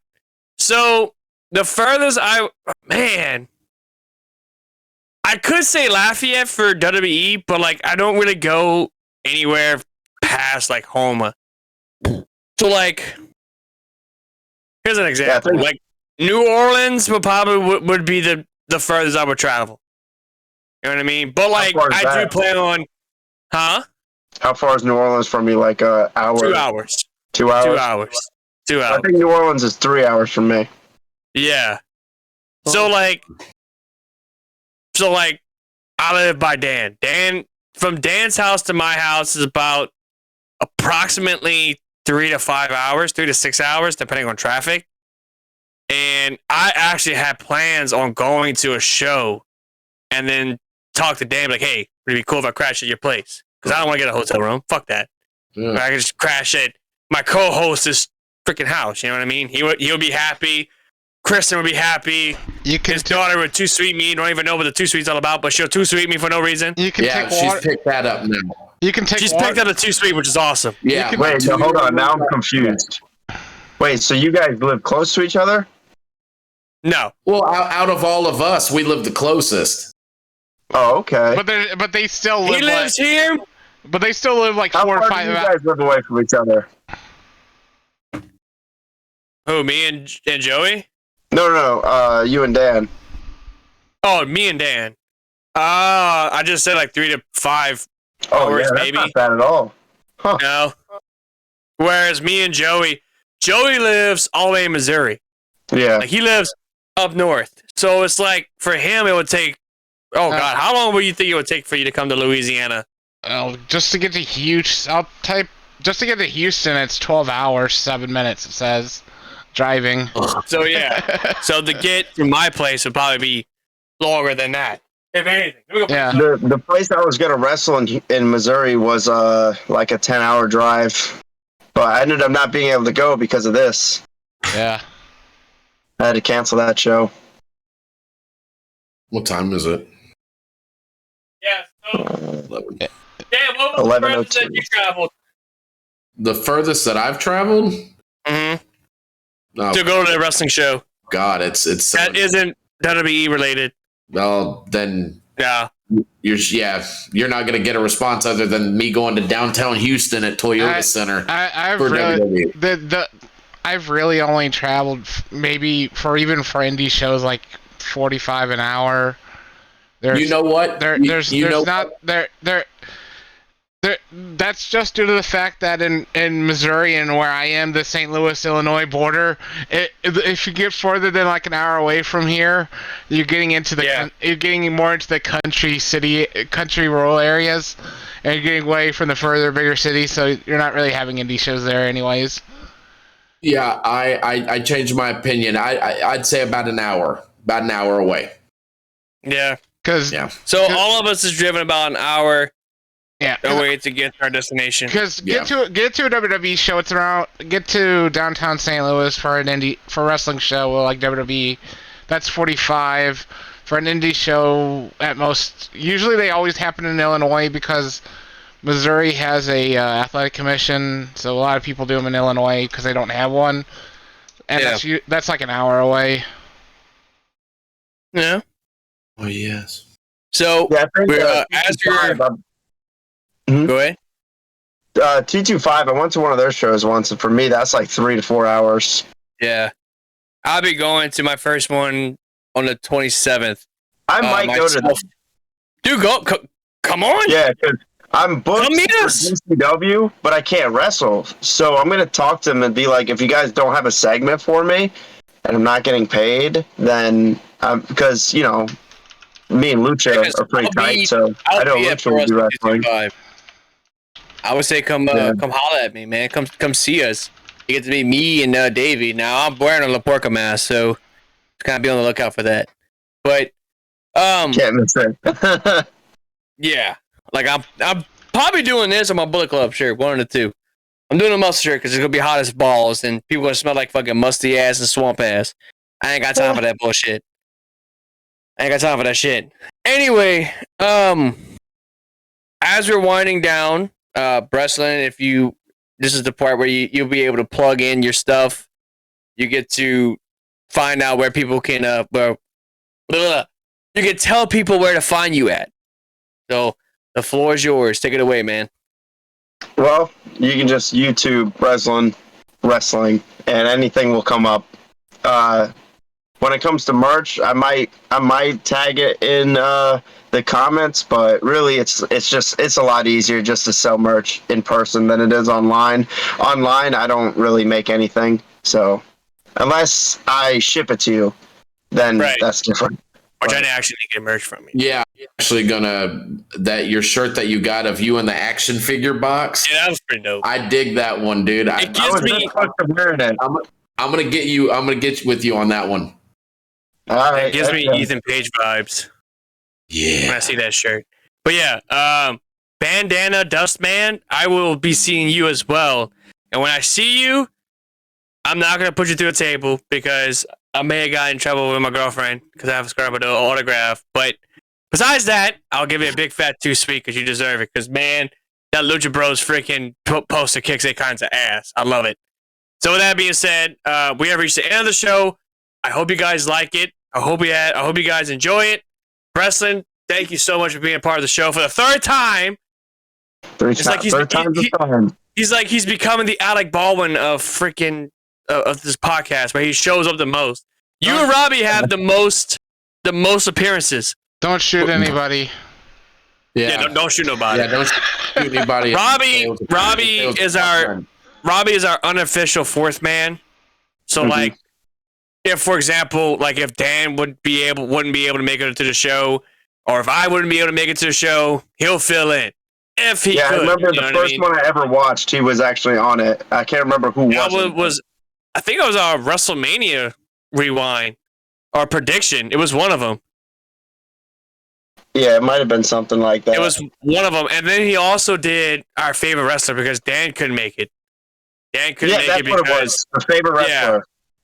[SPEAKER 1] So the furthest I could say Lafayette for WWE, but like I don't really go anywhere past like Homa. So like, here's an example. Like New Orleans would be the furthest I would travel. You know what I mean? But like I do plan on, huh?
[SPEAKER 2] How far is New Orleans from you? Like an hour?
[SPEAKER 1] 2 hours.
[SPEAKER 2] 2 hours?
[SPEAKER 1] 2 hours. 2 hours.
[SPEAKER 2] I think New Orleans is 3 hours from me.
[SPEAKER 1] Yeah. So like I live by Dan. From Dan's house to my house is about approximately 3 to 5 hours, 3 to 6 hours, depending on traffic. And I actually had plans on going to a show and then talk to Dan, like, hey, would it be cool if I crashed at your place? Because I don't want to get a hotel room. Fuck that.
[SPEAKER 4] Yeah.
[SPEAKER 1] I can just crash at my co-host's freaking house. You know what I mean? He'll be happy. Kristen would be happy. His daughter would too sweet me. Don't even know what the too sweet's all about, but she'll too sweet me for no reason.
[SPEAKER 3] You can take
[SPEAKER 4] she's
[SPEAKER 3] water.
[SPEAKER 4] picked that up now.
[SPEAKER 3] You can take.
[SPEAKER 1] She's
[SPEAKER 3] water.
[SPEAKER 1] picked up the too sweet, which is awesome.
[SPEAKER 4] Yeah.
[SPEAKER 2] Wait, no, hold on. Now I'm confused. Wait, so you guys live close to each other?
[SPEAKER 1] No.
[SPEAKER 4] Well, out of all of us, we live the closest.
[SPEAKER 2] Oh, okay.
[SPEAKER 3] But they still live.
[SPEAKER 1] He lives here.
[SPEAKER 3] But they still live like
[SPEAKER 2] How
[SPEAKER 3] 4 or
[SPEAKER 2] far
[SPEAKER 3] 5
[SPEAKER 2] do you guys live away from each other?
[SPEAKER 1] Who, me and Joey?
[SPEAKER 2] No, you and Dan.
[SPEAKER 1] Oh, me and Dan. I just said like 3 to 5 hours,
[SPEAKER 2] yeah, that's
[SPEAKER 1] maybe.
[SPEAKER 2] not bad at all. Huh.
[SPEAKER 1] No. Whereas me and Joey lives all the way in Missouri.
[SPEAKER 2] Yeah.
[SPEAKER 1] Like he lives up north. So it's like for him it would take God, how long would you think it would take for you to come to Louisiana?
[SPEAKER 3] Just to get to Houston, just to get to Houston, it's 12 hours, 7 minutes. It says driving.
[SPEAKER 1] So yeah, so the get to my place would probably be longer than that, if anything.
[SPEAKER 3] Yeah.
[SPEAKER 2] The place I was gonna wrestle in Missouri was like a 10-hour drive, but I ended up not being able to go because of this.
[SPEAKER 3] Yeah.
[SPEAKER 2] I had to cancel that show.
[SPEAKER 4] What time is it?
[SPEAKER 1] Yeah. So,
[SPEAKER 4] 11.
[SPEAKER 1] Dan, what was the furthest that
[SPEAKER 2] 11:02.
[SPEAKER 1] you traveled?
[SPEAKER 4] The furthest that I've traveled?
[SPEAKER 1] To go to the wrestling show.
[SPEAKER 4] God, it's
[SPEAKER 1] That isn't WWE related.
[SPEAKER 4] well, then
[SPEAKER 1] Yeah.
[SPEAKER 4] you're not gonna get a response other than me going to downtown Houston at Toyota Center.
[SPEAKER 3] I've
[SPEAKER 4] for
[SPEAKER 3] really
[SPEAKER 4] WWE.
[SPEAKER 3] I've really only traveled maybe for indie shows like 45 an hour.
[SPEAKER 4] You know what?
[SPEAKER 3] There's that's just due to the fact that in Missouri and where I am, the St. Louis, Illinois border, if you get further than like an hour away from here, you're getting into you're getting more into the country rural areas, and you're getting away from the further bigger cities, so you're not really having indie shows there anyways.
[SPEAKER 4] Yeah, I changed my opinion. I'd say about an hour away.
[SPEAKER 1] Yeah.
[SPEAKER 3] So
[SPEAKER 1] all of us is driven about an hour.
[SPEAKER 3] Yeah,
[SPEAKER 1] away to get to our destination.
[SPEAKER 3] Because get to a WWE show, it's around. Get to downtown St. Louis for a wrestling show like WWE. That's 45. For an indie show, at most, usually they always happen in Illinois because Missouri has a athletic commission, so a lot of people do them in Illinois because they don't have one, and that's like an hour away.
[SPEAKER 1] Yeah.
[SPEAKER 4] Oh yes.
[SPEAKER 1] So as you're go ahead.
[SPEAKER 2] T25, I went to one of their shows once, and for me, that's like 3 to 4 hours.
[SPEAKER 1] Yeah. I'll be going to my first one on the 27th.
[SPEAKER 2] I might go to this.
[SPEAKER 1] Dude, come on.
[SPEAKER 2] Yeah, because I'm booked
[SPEAKER 1] Come meet
[SPEAKER 2] for
[SPEAKER 1] us.
[SPEAKER 2] DCW, but I can't wrestle. So I'm going to talk to them and be like, if you guys don't have a segment for me, and I'm not getting paid, then, because, me and Lucha are pretty tight, so I know Lucha will be wrestling.
[SPEAKER 1] I would say come holler at me, man. Come see us. You get to meet me and Davey. Now I'm wearing a La Porca mask, so kind of be on the lookout for that. But
[SPEAKER 2] can't miss it.
[SPEAKER 1] yeah, like I'm probably doing this on my Bullet Club shirt, one of the two. I'm doing a muscle shirt because it's gonna be hot as balls, and people gonna smell like fucking musty ass and swamp ass. I ain't got time for that bullshit. I ain't got time for that shit. Anyway, as we're winding down. Breslin, this is the part where you'll be able to plug in your stuff. You get to find out where people can, you can tell people where to find you at. So the floor is yours. Take it away, man.
[SPEAKER 2] Well, you can just YouTube Breslin Wrestling, and anything will come up. When it comes to merch, I might tag it in the comments, but really it's a lot easier just to sell merch in person than it is online. Online, I don't really make anything, so unless I ship it to you, then that's different.
[SPEAKER 1] Or trying to actually get merch from you.
[SPEAKER 4] Yeah, actually your shirt that you got of you in the action figure box.
[SPEAKER 1] Yeah, that was pretty dope.
[SPEAKER 4] I dig that one, dude.
[SPEAKER 1] It gives me.
[SPEAKER 4] I'm gonna get with you on that one.
[SPEAKER 2] All right,
[SPEAKER 1] it gives me Ethan Page vibes.
[SPEAKER 4] Yeah.
[SPEAKER 1] When I see that shirt. But yeah, Bandana Dustman, I will be seeing you as well. And when I see you, I'm not going to put you through a table because I may have gotten in trouble with my girlfriend because I have a Scarlet Bordeaux autograph. But besides that, I'll give you a big fat 2 sweet because you deserve it. Because, man, that Lucha Bros freaking poster kicks a kinds of ass. I love it. So with that being said, we have reached the end of the show. I hope you guys like it. I hope you guys enjoy it. Breslin, thank you so much for being a part of the show for the third time.
[SPEAKER 2] Third time's a charm.
[SPEAKER 1] He's like he's becoming the Alec Baldwin of freaking of this podcast, where he shows up the most. You and Robbie have the most appearances.
[SPEAKER 3] Don't shoot anybody.
[SPEAKER 1] Yeah, don't shoot nobody.
[SPEAKER 4] Yeah, don't shoot anybody.
[SPEAKER 1] Robbie is our unofficial fourth man. So like, if for example, like if Dan wouldn't be able to make it to the show, or if I wouldn't be able to make it to the show, he'll fill in. If he could.
[SPEAKER 2] I remember the first one I ever watched, he was actually on it. I can't remember who was.
[SPEAKER 1] I think it was our WrestleMania rewind or prediction. It was one of them.
[SPEAKER 2] Yeah, it might have been something like that.
[SPEAKER 1] It was one of them, and then he also did our favorite wrestler because Dan couldn't make it. Dan couldn't make it because
[SPEAKER 2] what it was. The favorite wrestler.
[SPEAKER 1] Yeah,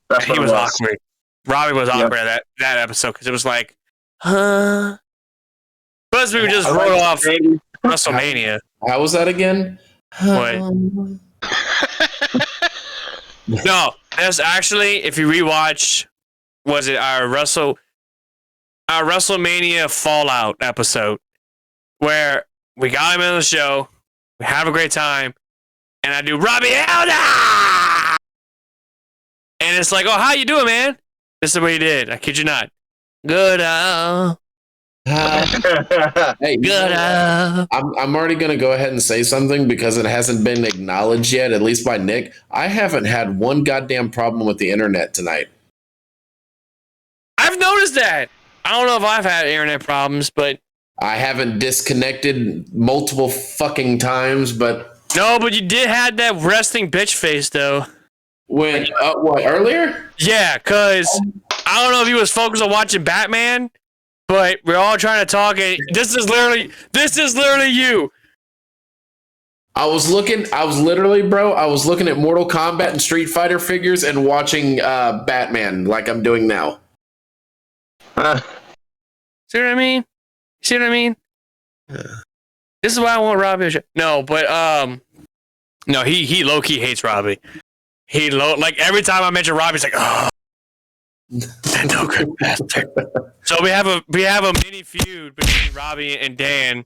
[SPEAKER 2] That's what
[SPEAKER 1] he was awkward. Robbie was awkward at that episode because it was like, huh? Plus, we were just rolled off WrestleMania.
[SPEAKER 4] How was that again?
[SPEAKER 1] What? No, that's actually, if you rewatch, was it our WrestleMania Fallout episode where we got him in the show, we have a great time, and I do Robbie Elder, and it's like, oh, how you doing, man? This is what he did. I kid you not. Good.
[SPEAKER 4] Hey,
[SPEAKER 1] Good.
[SPEAKER 4] I'm already gonna go ahead and say something because it hasn't been acknowledged yet, at least by Nick. I haven't had one goddamn problem with the internet tonight.
[SPEAKER 1] I've noticed that. I don't know if I've had internet problems, but
[SPEAKER 4] I haven't disconnected multiple fucking times, but
[SPEAKER 1] no, but you did have that resting bitch face though.
[SPEAKER 4] when what earlier?
[SPEAKER 1] Yeah, cause I don't know if he was focused on watching Batman, but we're all trying to talk. And this is literally you.
[SPEAKER 4] I was looking at Mortal Kombat and Street Fighter figures and watching Batman like I'm doing now.
[SPEAKER 1] See what I mean? This is why I want Robbie. No, but no, he low key hates Robbie. Like every time I mention Robbie, he's like, oh, that no good bastard. So we have a mini feud between Robbie and Dan,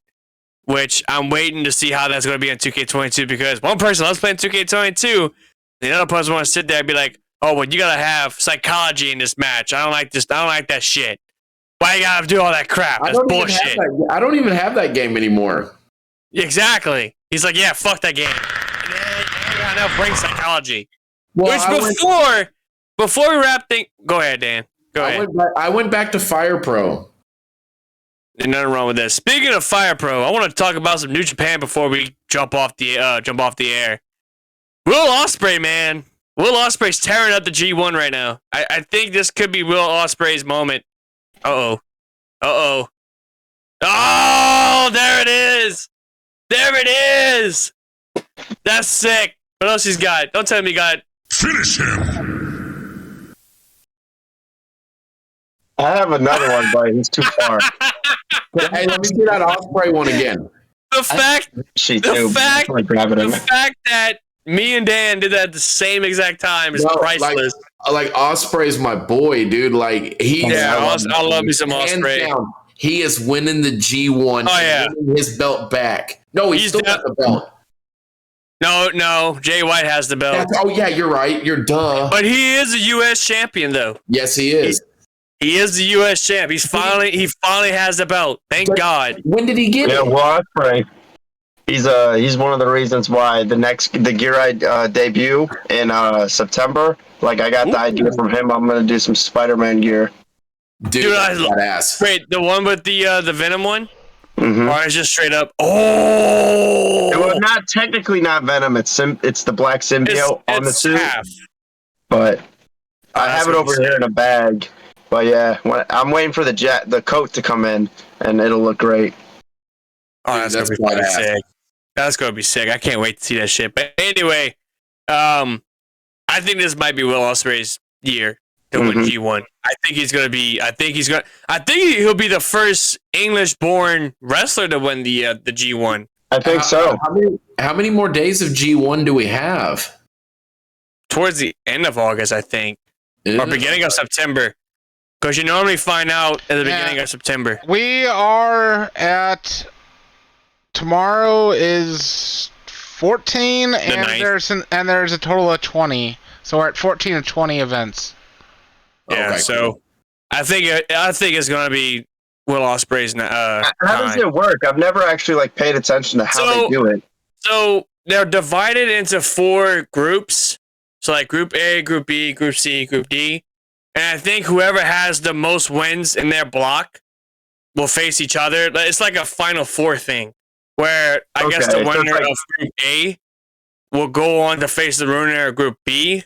[SPEAKER 1] which I'm waiting to see how that's going to be in 2K22 because one person loves playing 2K22, the other person wants to sit there and be like, oh, well, you gotta have psychology in this match. I don't like this. I don't like that shit. Why you gotta do all that crap? That's bullshit.
[SPEAKER 4] I don't even have that game anymore.
[SPEAKER 1] Exactly. He's like, yeah, fuck that game. And then I now bring psychology.
[SPEAKER 4] Well,
[SPEAKER 1] Which before we wrap things, go ahead, Dan. Go ahead.
[SPEAKER 4] I went back to Fire Pro.
[SPEAKER 1] There's nothing wrong with that. Speaking of Fire Pro, I want to talk about some New Japan before we jump off the air. Will Ospreay, man. Will Ospreay's tearing up the G1 right now. I think this could be Will Ospreay's moment. Oh, there it is. There it is. That's sick. What else he's got? Don't tell me he got.
[SPEAKER 5] Finish him.
[SPEAKER 2] I have another one, but he's too far.
[SPEAKER 4] Hey, let me do that Ospreay one again.
[SPEAKER 1] The fact that me and Dan did that at the same exact time is priceless.
[SPEAKER 4] Like Ospreay's my boy, dude. Like
[SPEAKER 1] I love me some Ospreay.
[SPEAKER 4] He is winning the G1.
[SPEAKER 1] Oh yeah,
[SPEAKER 4] winning his belt back. No, he's still got the belt.
[SPEAKER 1] No, Jay White has the belt.
[SPEAKER 4] Oh yeah, you're right. You're duh.
[SPEAKER 1] But he is a U.S. champion, though.
[SPEAKER 4] Yes, he is.
[SPEAKER 1] He is the U.S. champ. He finally has the belt. Thank God.
[SPEAKER 4] When did he get it?
[SPEAKER 2] Yeah, well, Ospreay. He's one of the reasons why the gear I debut in September. Like I got the idea from him. I'm gonna do some Spider-Man gear.
[SPEAKER 1] Dude, badass. Wait, the one with the Venom one?
[SPEAKER 2] Mm-hmm.
[SPEAKER 1] Or it's just straight up. Oh,
[SPEAKER 2] it was technically not Venom. It's the black symbiote on the suit.
[SPEAKER 1] Half.
[SPEAKER 2] But I have it over here in a bag. But yeah, I'm waiting for the coat to come in, and it'll look great.
[SPEAKER 1] Oh, that's gonna be fucking sick. That's gonna be sick. I can't wait to see that shit. But anyway, I think this might be Will Ospreay's year to win G1. I think he'll be the first English-born wrestler to win the G1.
[SPEAKER 2] I think so.
[SPEAKER 4] How many more days of G1 do we have?
[SPEAKER 1] Towards the end of August, I think, or beginning of September, because you normally find out at the beginning of September.
[SPEAKER 3] We are at. Tomorrow is 14, and there's a total of 20. So we're at 14 of 20 events.
[SPEAKER 1] Yeah, okay, so cool. I think it's gonna be Will Ospreay's.
[SPEAKER 2] How does it work? I've never actually paid attention to how they do it.
[SPEAKER 1] So they're divided into 4 groups. So like Group A, Group B, Group C, Group D, and I think whoever has the most wins in their block will face each other. It's like a Final Four thing. Where I guess the winner of Group A will go on to face the winner of Group B,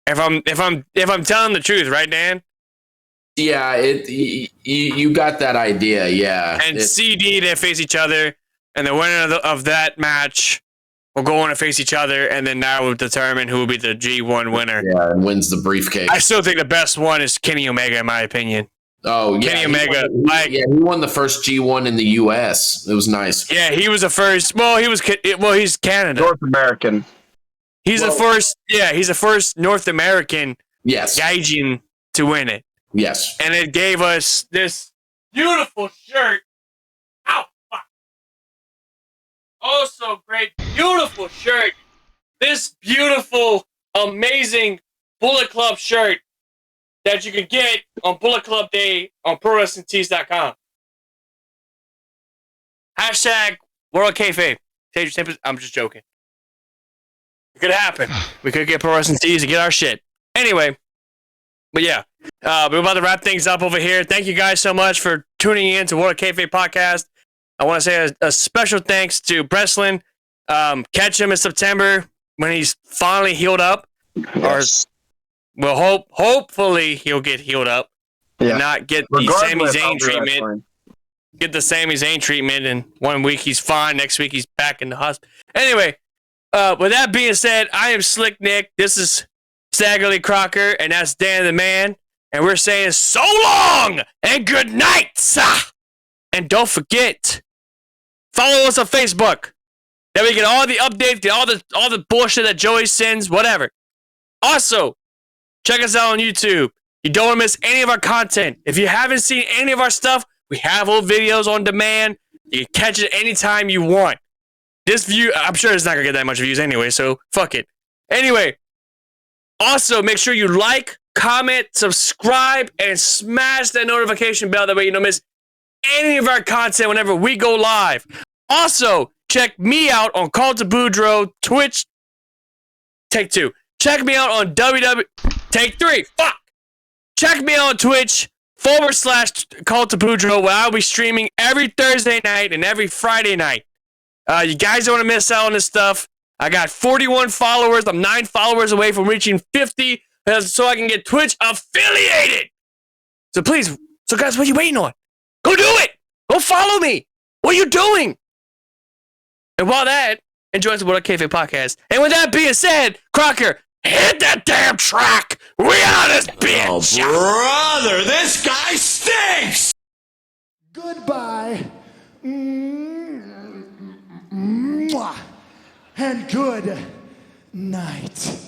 [SPEAKER 1] If I'm telling the truth, right, Dan?
[SPEAKER 4] Yeah, you got that idea, yeah.
[SPEAKER 1] And CD, they face each other, and the winner of that match will go on to face each other, and then that will determine who will be the G1 winner.
[SPEAKER 4] Yeah, and wins the briefcase.
[SPEAKER 1] I still think the best one is Kenny Omega, in my opinion.
[SPEAKER 4] Oh, yeah.
[SPEAKER 1] Kenny Omega.
[SPEAKER 4] He won the first G1 in the U.S. It was nice.
[SPEAKER 1] Yeah, he was the first. Well, he's Canada.
[SPEAKER 2] North American.
[SPEAKER 1] He's the first. Yeah, he's the first North American.
[SPEAKER 4] Yes.
[SPEAKER 1] Gaijin to win it.
[SPEAKER 4] Yes.
[SPEAKER 1] And it gave us this beautiful shirt. Ow, fuck. Oh, so great. Beautiful shirt. This beautiful, amazing Bullet Club shirt that you can get on Bullet Club Day on ProWrestlingTees.com. Hashtag World Kayfabe. I'm just joking. It could happen. We could get Pro Wrestling Tees to get our shit. Anyway, but yeah, we're about to wrap things up over here. Thank you guys so much for tuning in to World Kayfabe podcast. I want to say a special thanks to Breslin. Catch him in September when he's finally healed up.
[SPEAKER 2] Yes.
[SPEAKER 1] Or, well, hopefully he'll get healed up and not get the Sami Zayn treatment. Get the Sami Zayn treatment, and 1 week he's fine. Next week he's back in the hospital. Anyway, with that being said, I am Slick Nick. This is Staggerly Crocker, and that's Dan the Man. And we're saying so long and good night. And don't forget, follow us on Facebook. Then we get all the updates, get all the bullshit that Joey sends, whatever. Also, check us out on YouTube. You don't want to miss any of our content. If you haven't seen any of our stuff, we have old videos on demand. You can catch it anytime you want. This view, I'm sure it's not going to get that much views anyway, so fuck it. Anyway, also make sure you like, comment, subscribe, and smash that notification bell. That way you don't miss any of our content whenever we go live. Also, check me out on Call to Boudreaux, Twitch. Take 2. Check me out on Take 3. Fuck. Check me out on Twitch /Call to Boudreaux, where I'll be streaming every Thursday night and every Friday night. You guys don't want to miss out on this stuff. I got 41 followers. I'm 9 followers away from reaching 50, so I can get Twitch affiliated. So please, guys, what are you waiting on? Go do it. Go follow me. What are you doing? And while that, enjoy the World Kayfabe podcast. And with that being said, Crocker, hit that damn track. We on this bitch.
[SPEAKER 5] Oh, brother, this guy stinks.
[SPEAKER 7] Goodbye. Mwah. And good night.